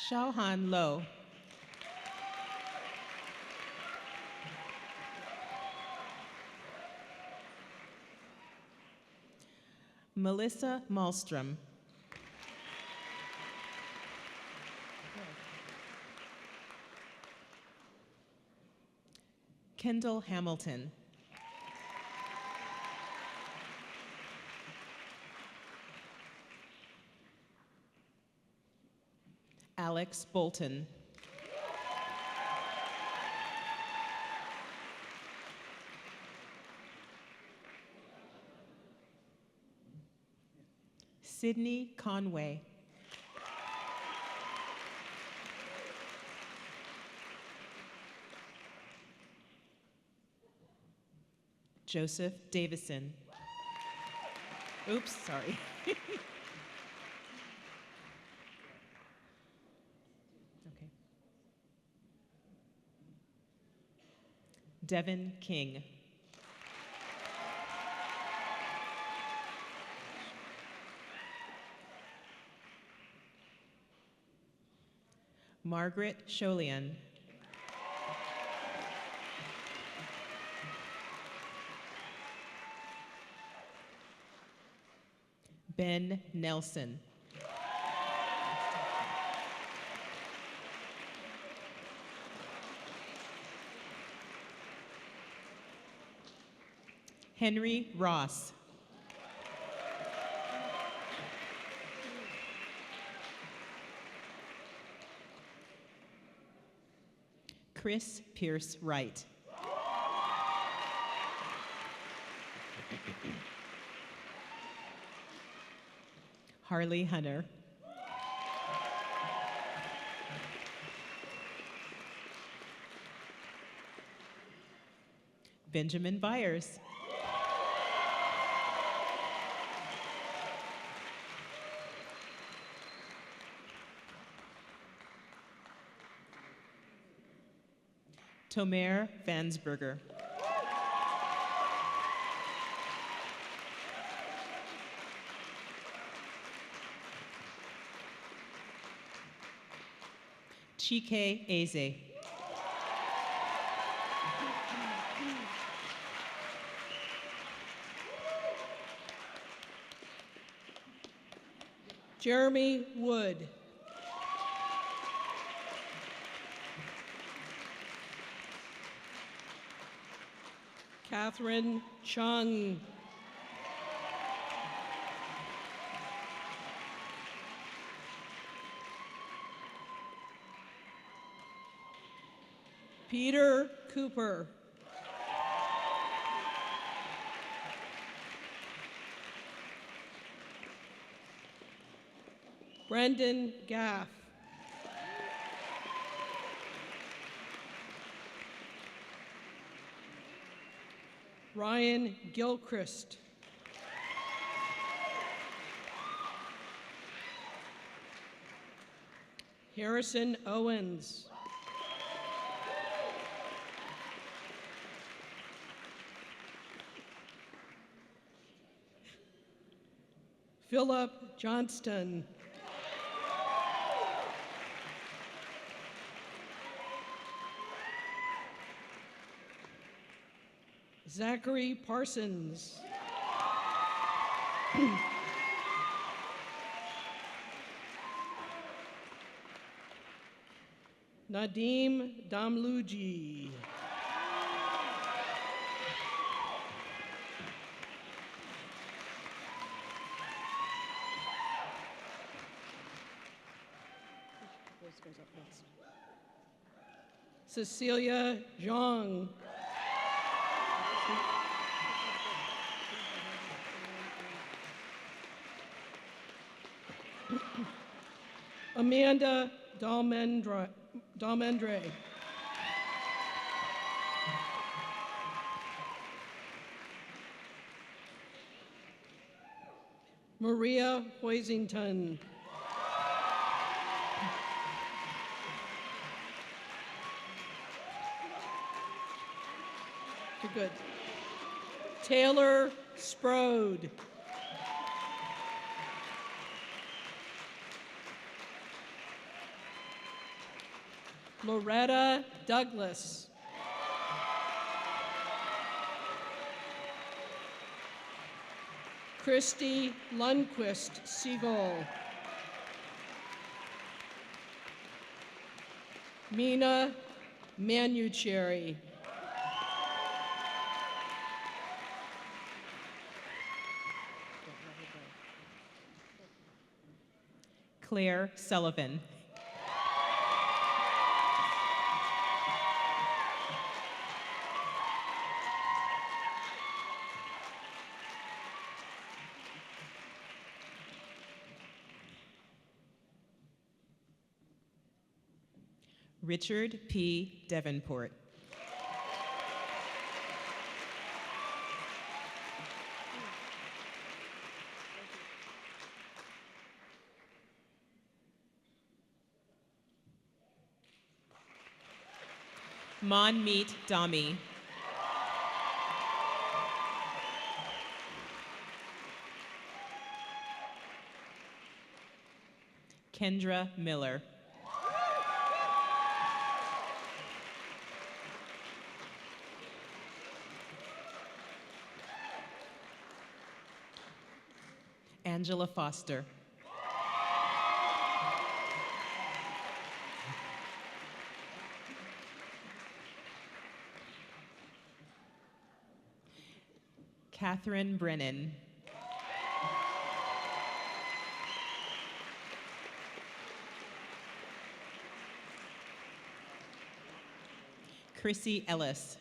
Xiaohan Lo. Melissa Malmstrom. Kendall Hamilton. Alex Bolton. Sydney Conway. Joseph Davison. Oops, sorry. Okay. Devin King. Margaret Sholian. Ben Nelson. Henry Ross. Chris Pierce Wright. Harley Hunter. Benjamin Byers. Tomer Vansberger. Chike Eze. Jeremy Wood. Catherine Chung. Peter Cooper. Brendan Gaff. Ryan Gilchrist. Harrison Owens. Philip Johnston. Zachary Parsons. Nadim Damluji. Cecilia Zhang. Amanda Dalmendre. Maria Hoisington. You're good. Taylor Sprode. Loretta Douglas. Christy Lundquist Siegel. Mina Manucherry. Claire Sullivan. Richard P. Devenport. Monmeet Dami. Kendra Miller. Angela Foster. Catherine Brennan. Chrissy Ellis.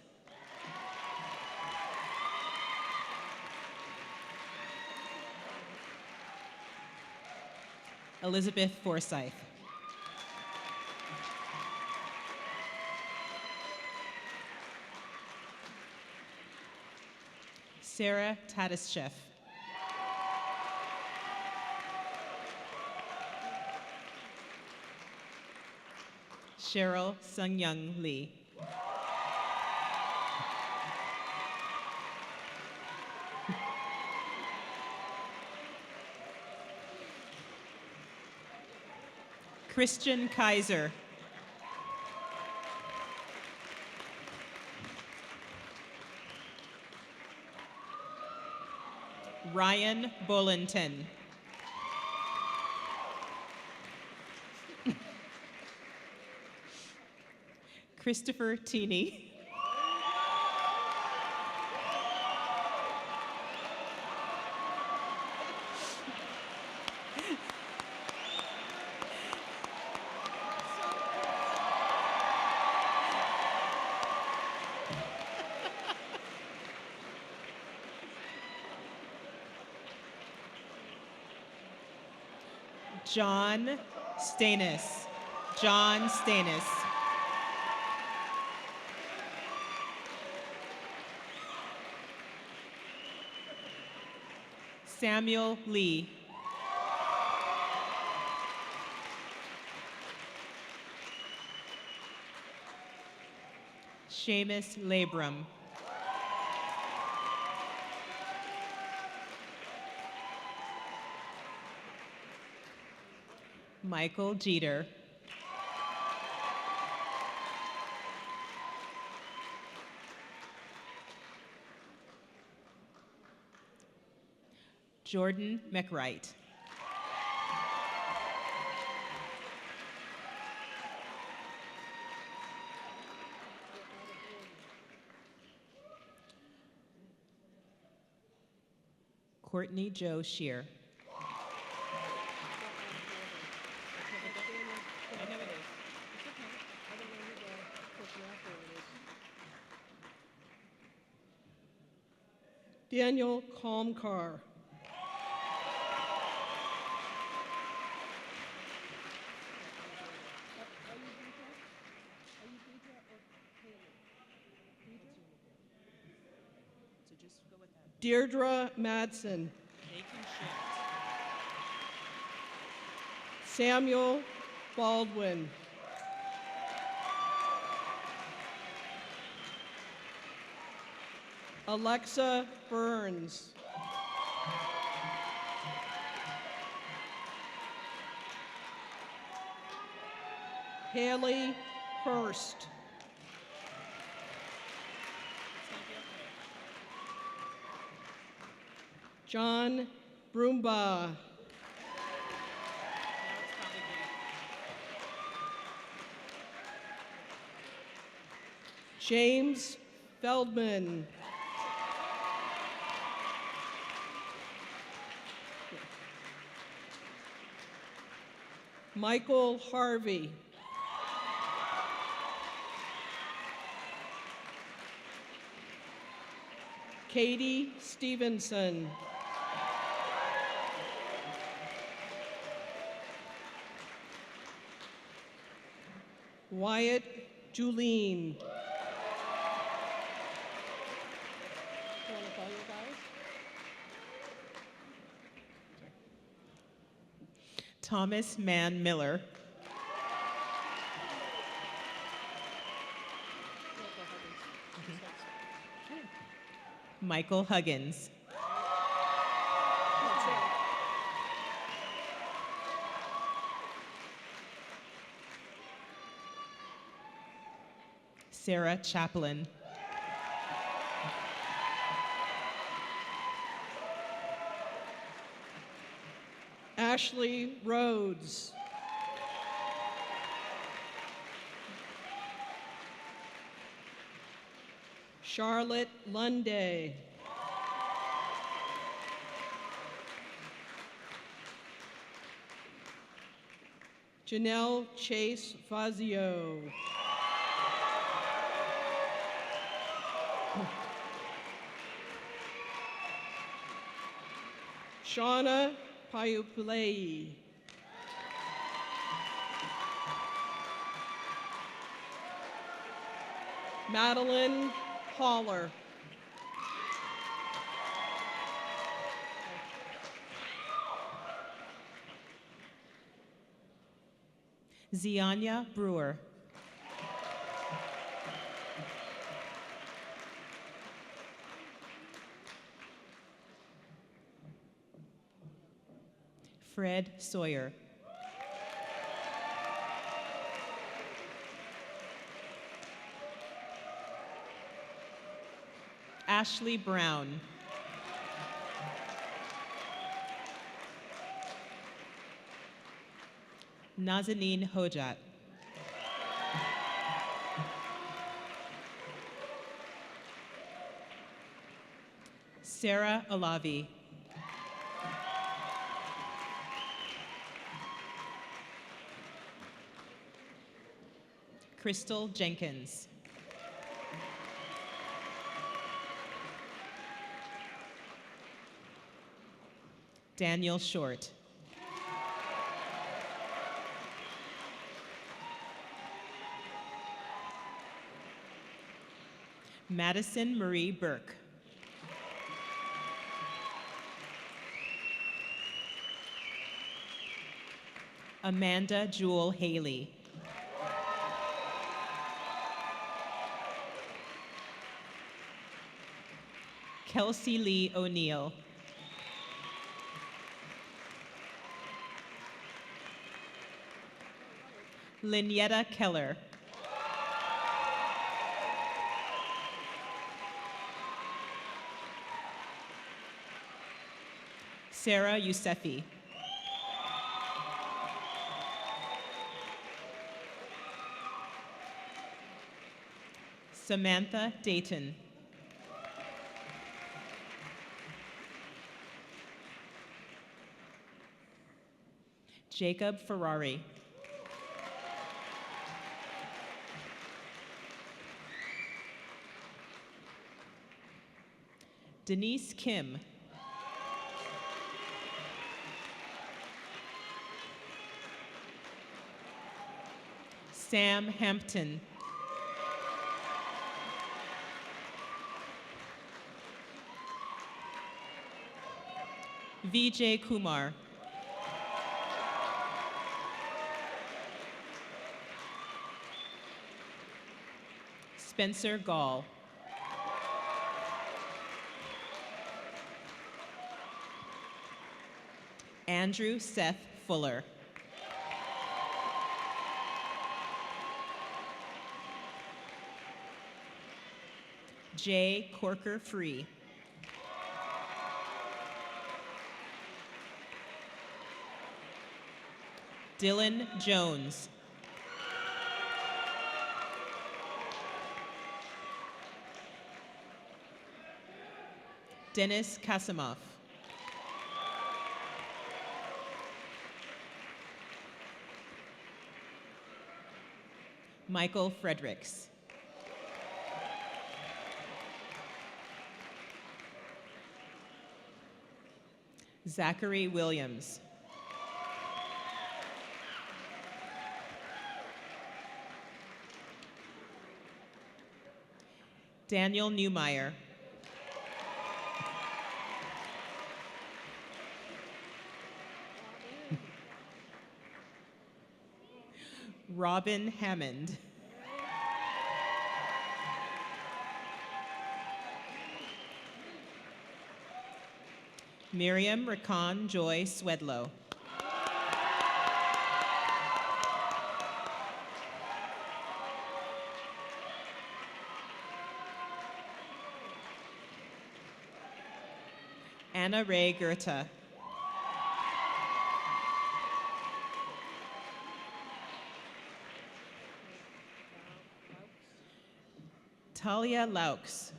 Elizabeth Forsyth. Sarah Tadischeff. Cheryl Sung-Young Lee. Christian Kaiser. Ryan Bolenton. Christopher Tini. John Stanis. John Stanis. Samuel Lee. Seamus Labrum. Michael Jeter. Jordan McWright. Courtney Jo Shear. Daniel Kalmkar. Deirdre Madsen. Samuel Baldwin. Alexa Burns. Haley Hurst. John Broomba. James Feldman. Michael Harvey. Katie Stevenson. Wyatt Julene. Thomas Mann Miller. Michael Huggins. Sarah Chaplin. Ashley Rhodes. Charlotte Lunday. Janelle Chase Fazio. Shauna Payupulei. Madeline Haller. Zianya Brewer. Fred Sawyer. Ashley Brown. Nazanin Hojat. Sarah Alavi. Crystal Jenkins. Daniel Short. Madison Marie Burke. Amanda Jewel Haley. Kelsey Lee O'Neill. Lynetta Keller. Sarah Yousefi. Samantha Dayton. Jacob Ferrari. Denise Kim. Sam Hampton. Vijay Kumar. Spencer Gall. Andrew Seth Fuller. Jay Corker Free. Dylan Jones. Dennis Kasimov. Michael Fredericks. Zachary Williams. Daniel Newmeyer. Robin Hammond. Miriam Rakan Joy Swedlow. Anna Ray Goethe. Talia Laux.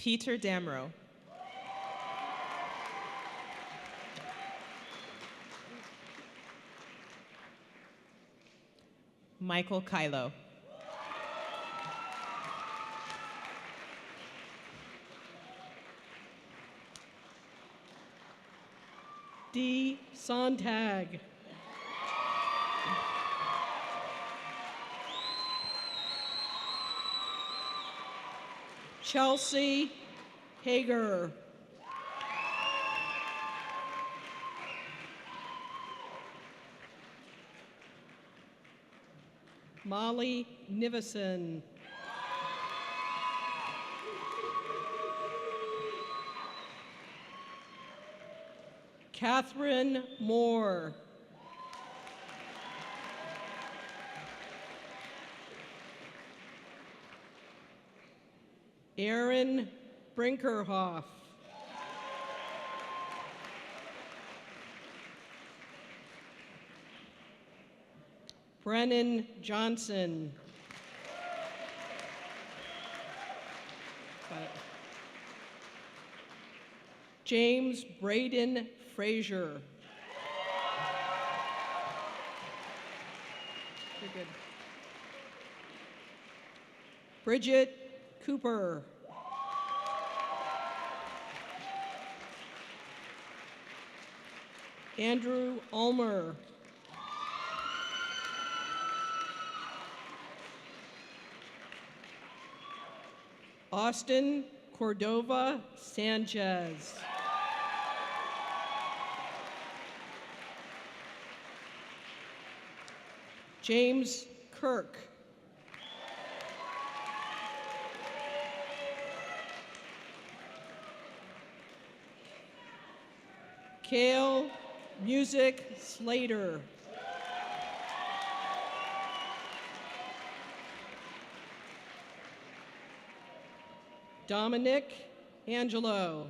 Peter Damrow. Michael Kylo. D. Sontag. Chelsea Hager. Molly Nivison. Catherine Moore. Aaron Brinkerhoff. Brennan Johnson. James Braden Frazier. Very good. Bridget Cooper. Andrew Ulmer. Austin Cordova Sanchez. James Kirk. Kale Music Slater. Dominic Angelo.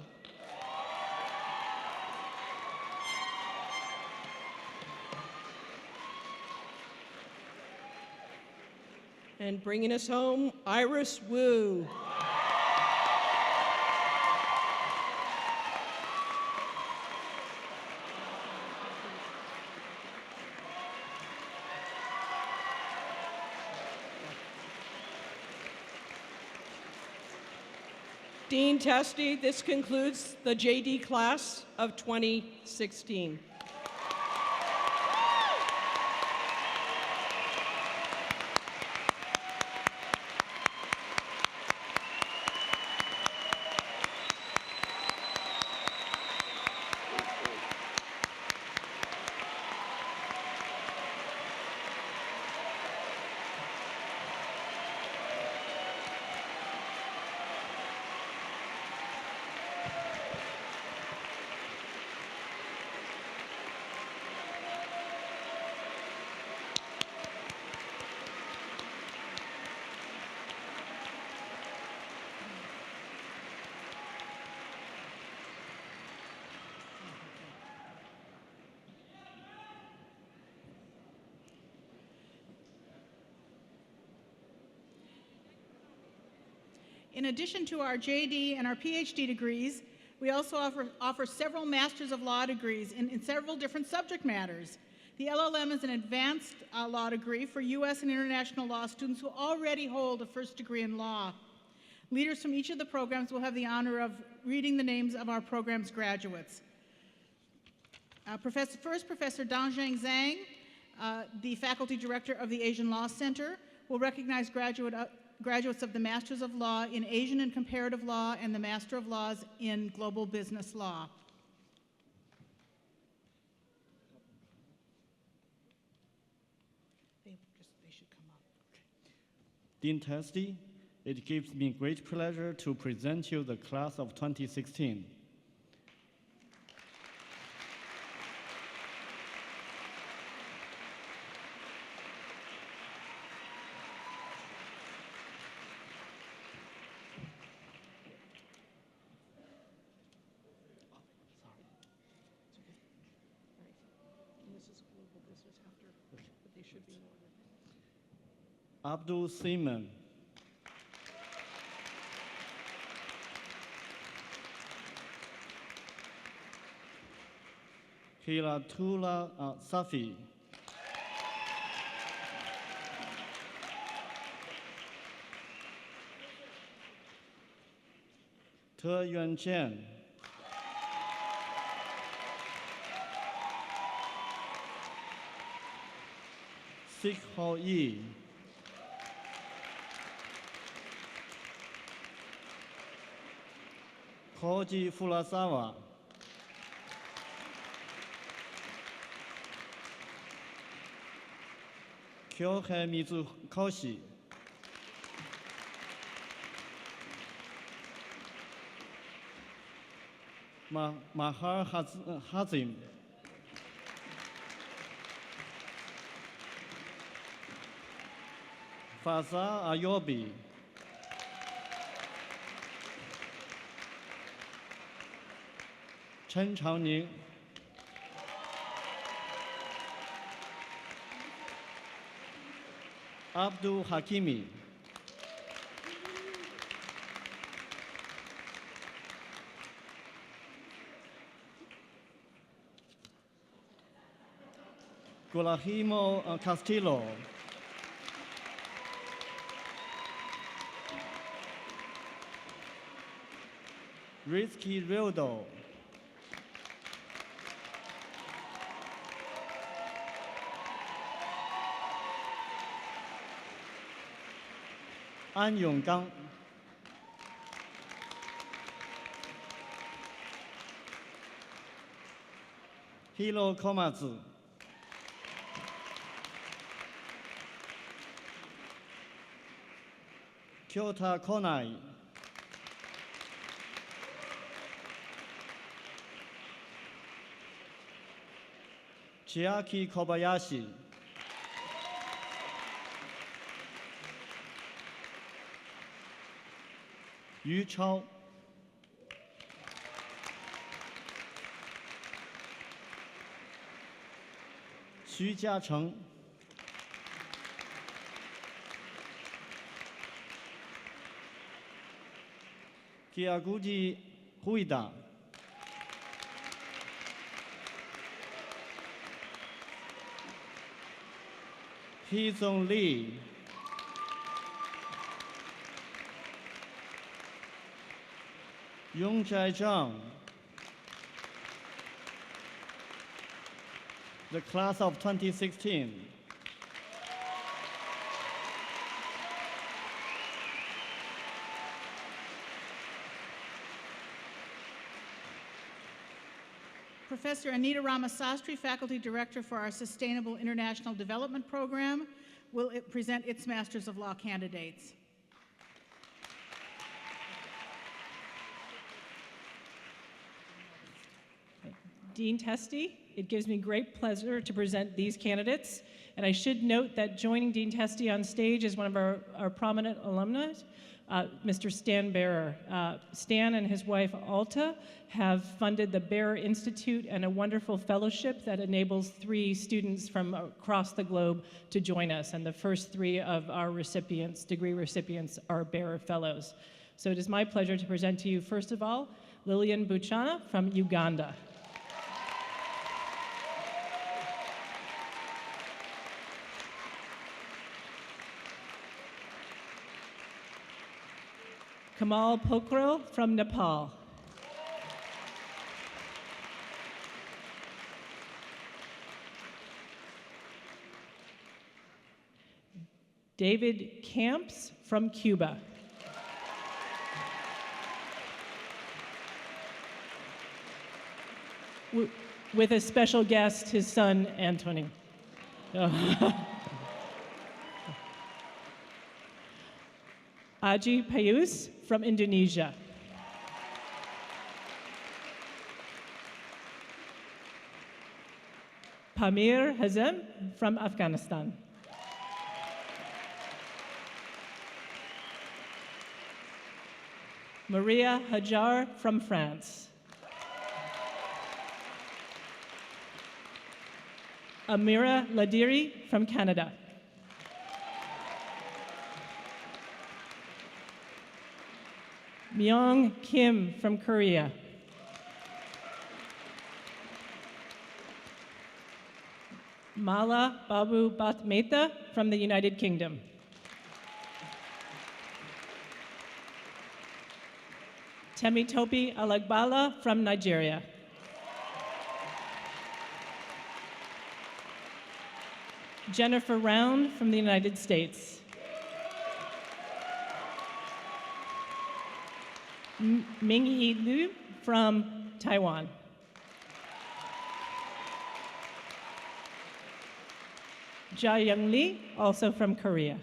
And bringing us home, Iris Wu. Dean Testy, this concludes the JD class of 2016. In addition to our JD and our PhD degrees, we also offer several Masters of Law degrees in several different subject matters. The LLM is an advanced law degree for U.S. and international law students who already hold a first degree in law. Leaders from each of the programs will have the honor of reading the names of our program's graduates. Professor Donsheng Zang, the faculty director of the Asian Law Center, will recognize graduates of the Masters of Law in Asian and Comparative Law and the Master of Laws in Global Business Law. They should come up. Dean Testy, it gives me great pleasure to present you the class of 2016. Abdul Seaman. Hilatula Safi. Te Yuan Chen. Sik Ho Yi. Koji Furasawa. Kyohei Mizukoshi. Mahar Hazim. Faza Ayobi. Chen Chaoning. Abdul Hakimi. Gulahimo Castillo. Rizky Rildo. An Yonggang. Hiro Komatsu. Kyota Konai. Chiaki Kobayashi. Yu Chao. Xu Jiacheng. Kiaguji Huida. Hizong Li. Yongzhai Zhang. The class of 2016. Professor Anita Ramasasty, Faculty Director for our Sustainable International Development Program, will present its Masters of Law candidates. Dean Testy, it gives me great pleasure to present these candidates. And I should note that joining Dean Testy on stage is one of our prominent alumni, Mr. Stan Bearer. Stan and his wife Alta have funded the Bearer Institute and a wonderful fellowship that enables 3 students from across the globe to join us. And the first 3 of our recipients, degree recipients, are Bearer Fellows. So it is my pleasure to present to you, first of all, Lillian Buchana from Uganda. Kamal Pokhrel from Nepal. David Camps from Cuba. With a special guest, his son, Anthony. Aji Payus from Indonesia. Pamir Hazem from Afghanistan. Maria Hajar from France. Amira Ladiri from Canada. Myung Kim from Korea. Mala Babu Bathmeta from the United Kingdom. Temitope Alagbala from Nigeria. Jennifer Round from the United States. Mingyi Liu from Taiwan. Jia Young Lee, also from Korea.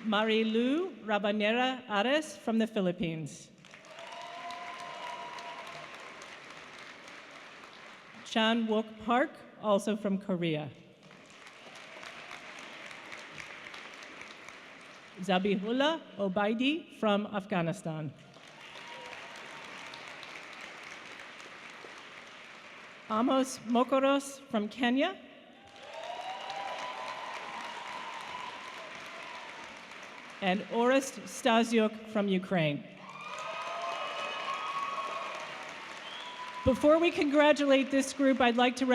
Marilu Rabanera Ares from the Philippines. Chan Wook Park, also from Korea. Zabihullah Obaidi from Afghanistan. Amos Mokoros from Kenya. And Orest Stasyuk from Ukraine. Before we congratulate this group, I'd like to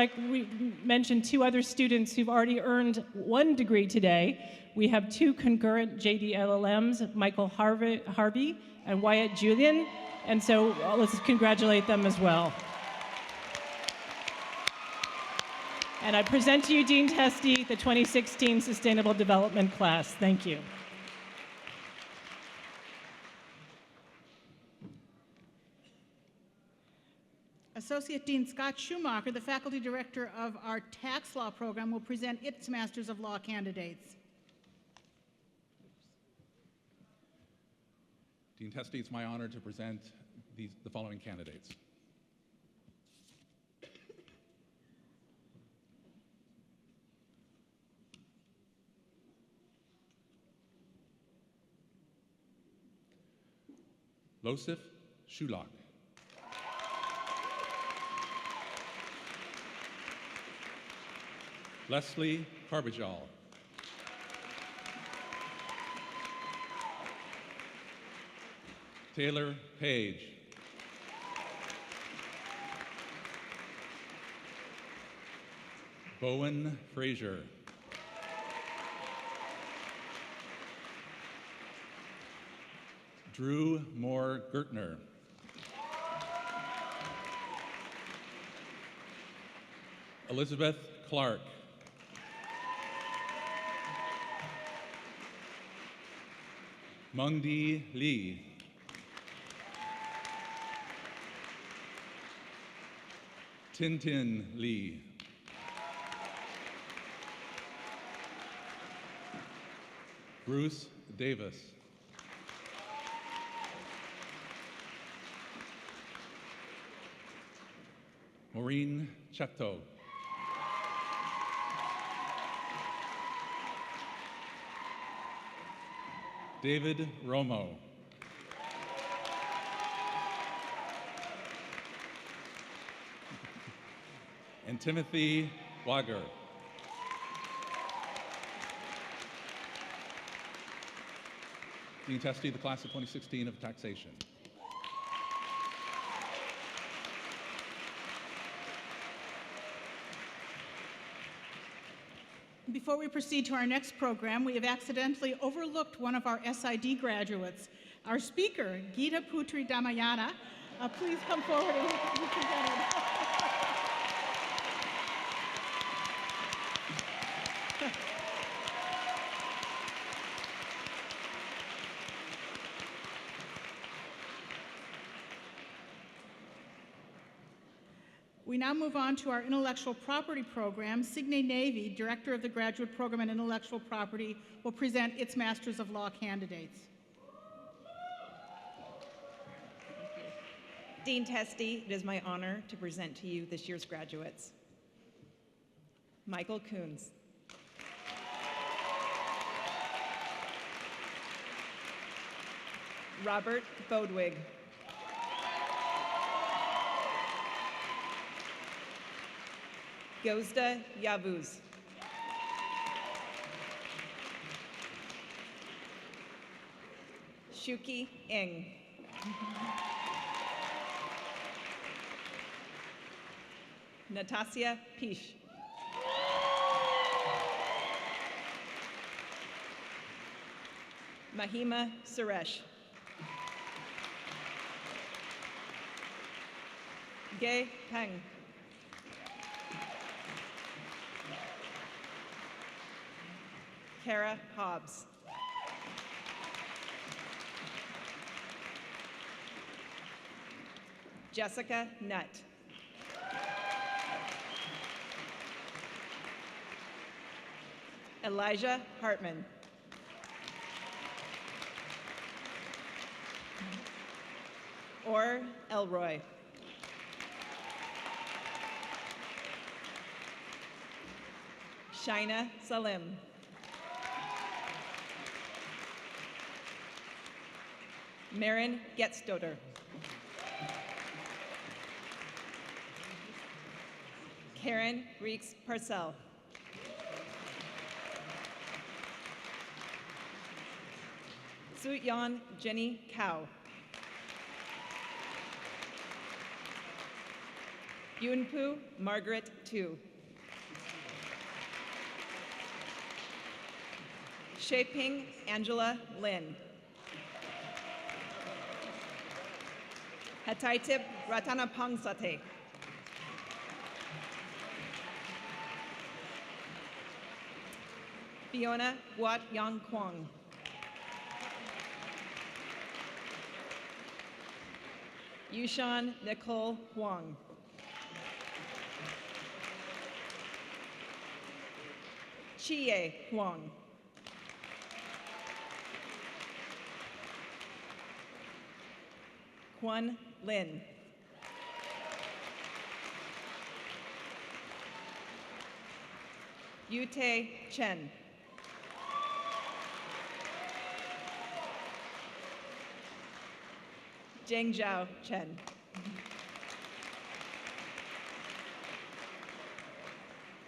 mention two other students who've already earned 1 degree today. We have 2 concurrent JD LLMs, Michael Harvey and Wyatt Julian, and so let's congratulate them as well. And I present to you Dean Testy, the 2016 Sustainable Development class. Thank you. Associate Dean Scott Schumacher, the faculty director of our tax law program, will present its Masters of Law candidates. Dean Testy, it's my honor to present the following candidates. Losif Shulak. Leslie Carbajal. Taylor Page. Bowen Frazier. Drew Moore Gertner. Elizabeth Clark. Mungdi Lee. Tintin Lee. Bruce Davis. Maureen Chetto. David Romo. And Timothy Wager. Dean Testy, the class of 2016 of taxation. Before we proceed to our next program, we have accidentally overlooked one of our SID graduates. Our speaker, Gita Putri Damayana, please come forward and be presented. We now move on to our intellectual property program. Signe Navy, Director of the Graduate Program in Intellectual Property, will present its Masters of Law candidates. Dean Testy, it is my honor to present to you this year's graduates. Michael Coons. Robert Bodwig. Gozda Yavuz. Shuki Ng. Natasya Pish. Mahima Suresh. Gay Peng. Kara Hobbs. Jessica Nutt. Elijah Hartman. Or Elroy. Shaina Salim. Marin Getstoter. Karen Reeks Parcell. Suyyan Jenny Cow. Yunpu Margaret Tu. Shaping Angela Lin. Hataitip Ratanapangsate. Fiona Wat Yang Kwong. Yushan Nicole Huang. Chie Huang. Quan Lin. Yute Chen. Zhengzhao Chen.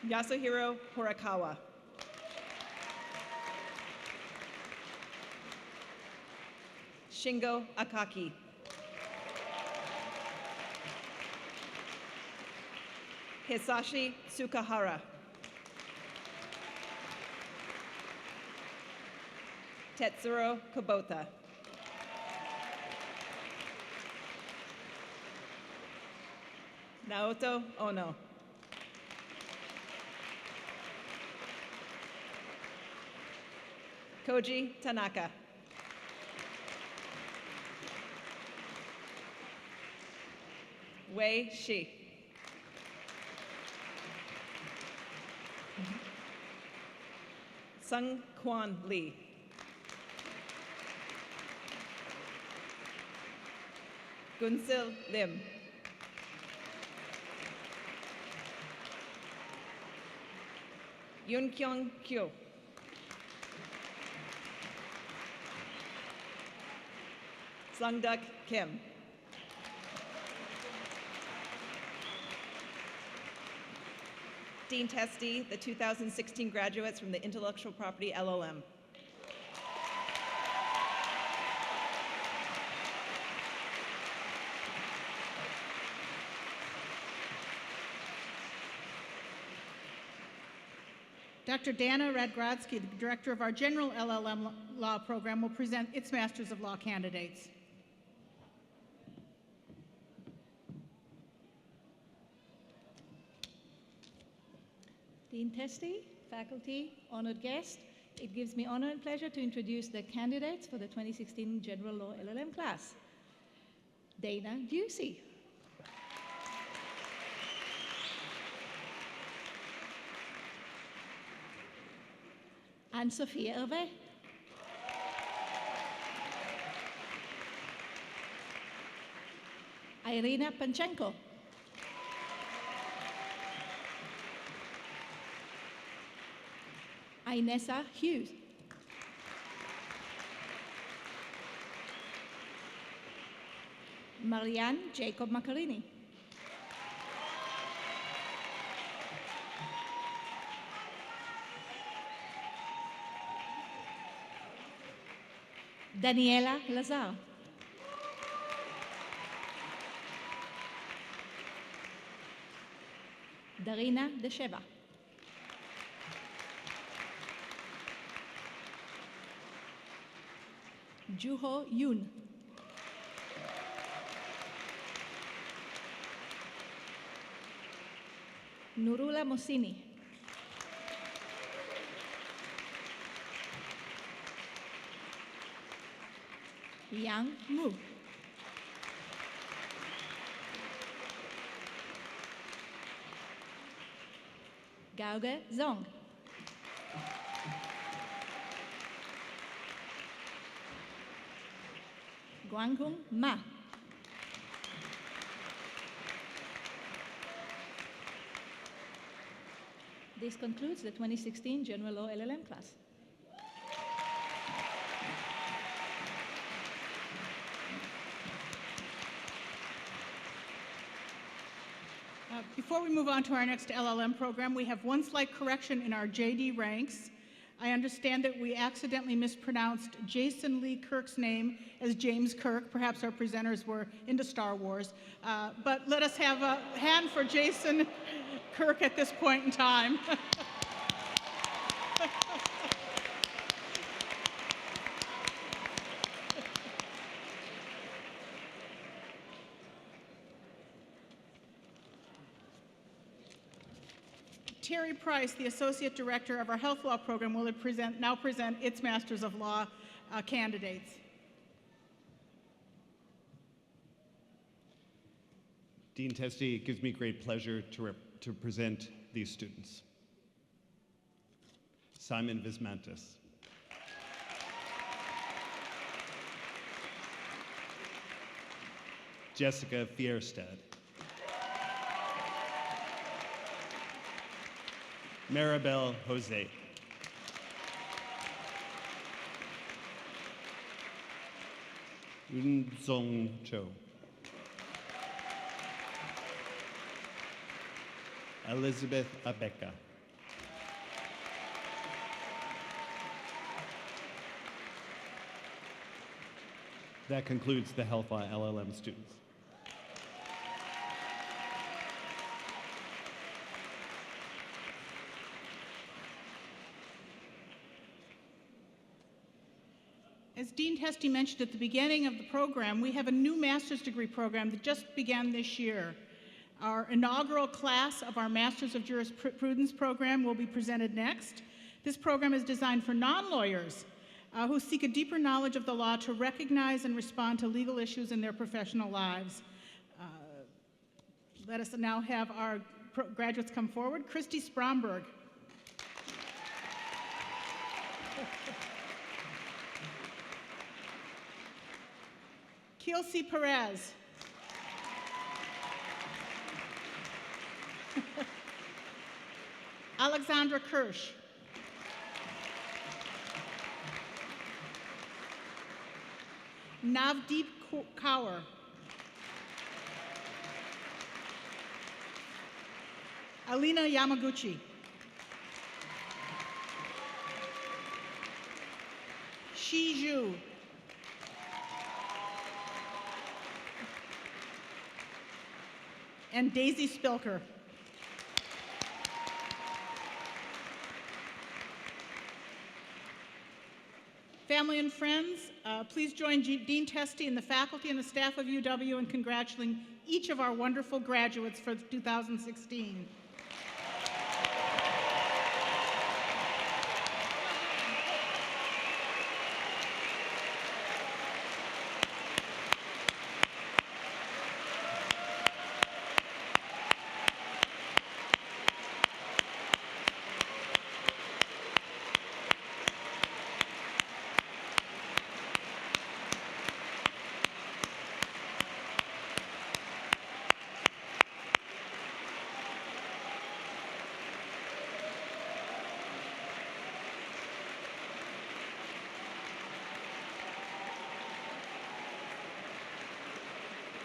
Yasuhiro Horikawa. Shingo Akaki. Hisashi Sukahara. Tetsuro Kubota. Naoto Ono. Koji Tanaka. Wei Shi. Sung Kwan Lee. Gunsil Lim. Yun Kyung Kyo. Sungduk Kim. Dean Testy, the 2016 graduates from the Intellectual Property LLM. Dr. Dana Radgradsky, the director of our general LLM law program, will present its Masters of Law candidates. Dean Testy, faculty, honored guest, it gives me honor and pleasure to introduce the candidates for the 2016 General Law LLM class. Dana Ducey. Anne-Sophia Hervé. Irina Panchenko. Inessa Hughes. Marianne Jacob Maccarini. Daniela Lazar. Darina Desheva. Juho Yoon. Nurula Mosini. Yang Mu. Gauge Zong. Guanghong Ma. This concludes the 2016 General Law LLM class. Before we move on to our next LLM program, we have one slight correction in our JD ranks. I understand that we accidentally mispronounced Jason Lee Kirk's name as James Kirk. Perhaps our presenters were into Star Wars. But let us have a hand for Jason Kirk at this point in time. Terry Price, the Associate Director of our Health Law Program, will now present its Masters of Law candidates. Dean Testy, it gives me great pleasure to present these students. Simon Vismantis. Jessica Fierstead. Maribel Jose. Yun Zong Cho. Elizabeth Abeka. That concludes the Health Law LLM students. As Dean Testy mentioned at the beginning of the program, we have a new master's degree program that just began this year. Our inaugural class of our Masters of Jurisprudence program will be presented next. This program is designed for non-lawyers who seek a deeper knowledge of the law to recognize and respond to legal issues in their professional lives. Let us now have our graduates come forward. Christy Spromberg. Kelsey Perez. Alexandra Kirsch. Navdeep Kaur. Alina Yamaguchi. Shi Zhu. And Daisy Spilker. Family and friends, please join Dean Testy and the faculty and the staff of UW in congratulating each of our wonderful graduates for 2016.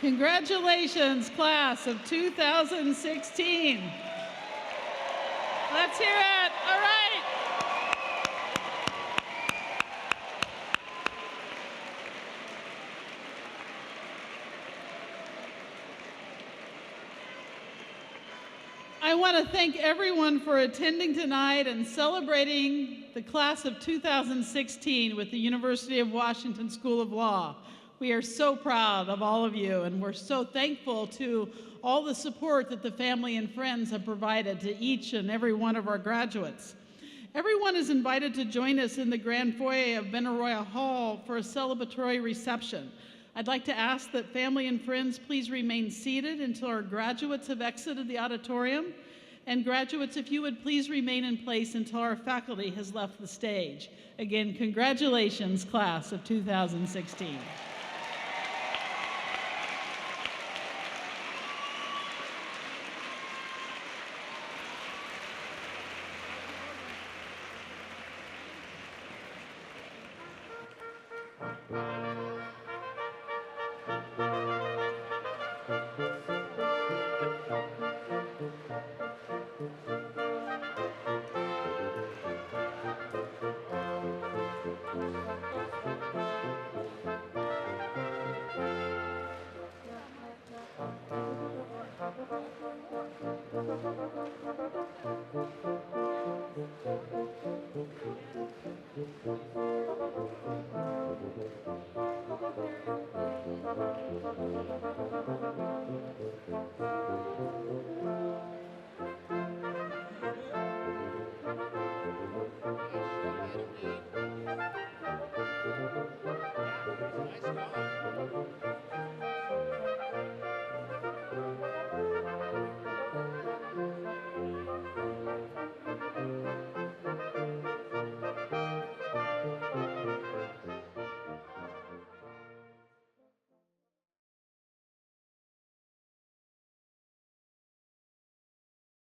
Congratulations, class of 2016. Let's hear it. All right. I want to thank everyone for attending tonight and celebrating the class of 2016 with the University of Washington School of Law. We are so proud of all of you, and we're so thankful to all the support that the family and friends have provided to each and every one of our graduates. Everyone is invited to join us in the grand foyer of Benaroya Hall for a celebratory reception. I'd like to ask that family and friends please remain seated until our graduates have exited the auditorium. And graduates, if you would please remain in place until our faculty has left the stage. Again, congratulations, class of 2016.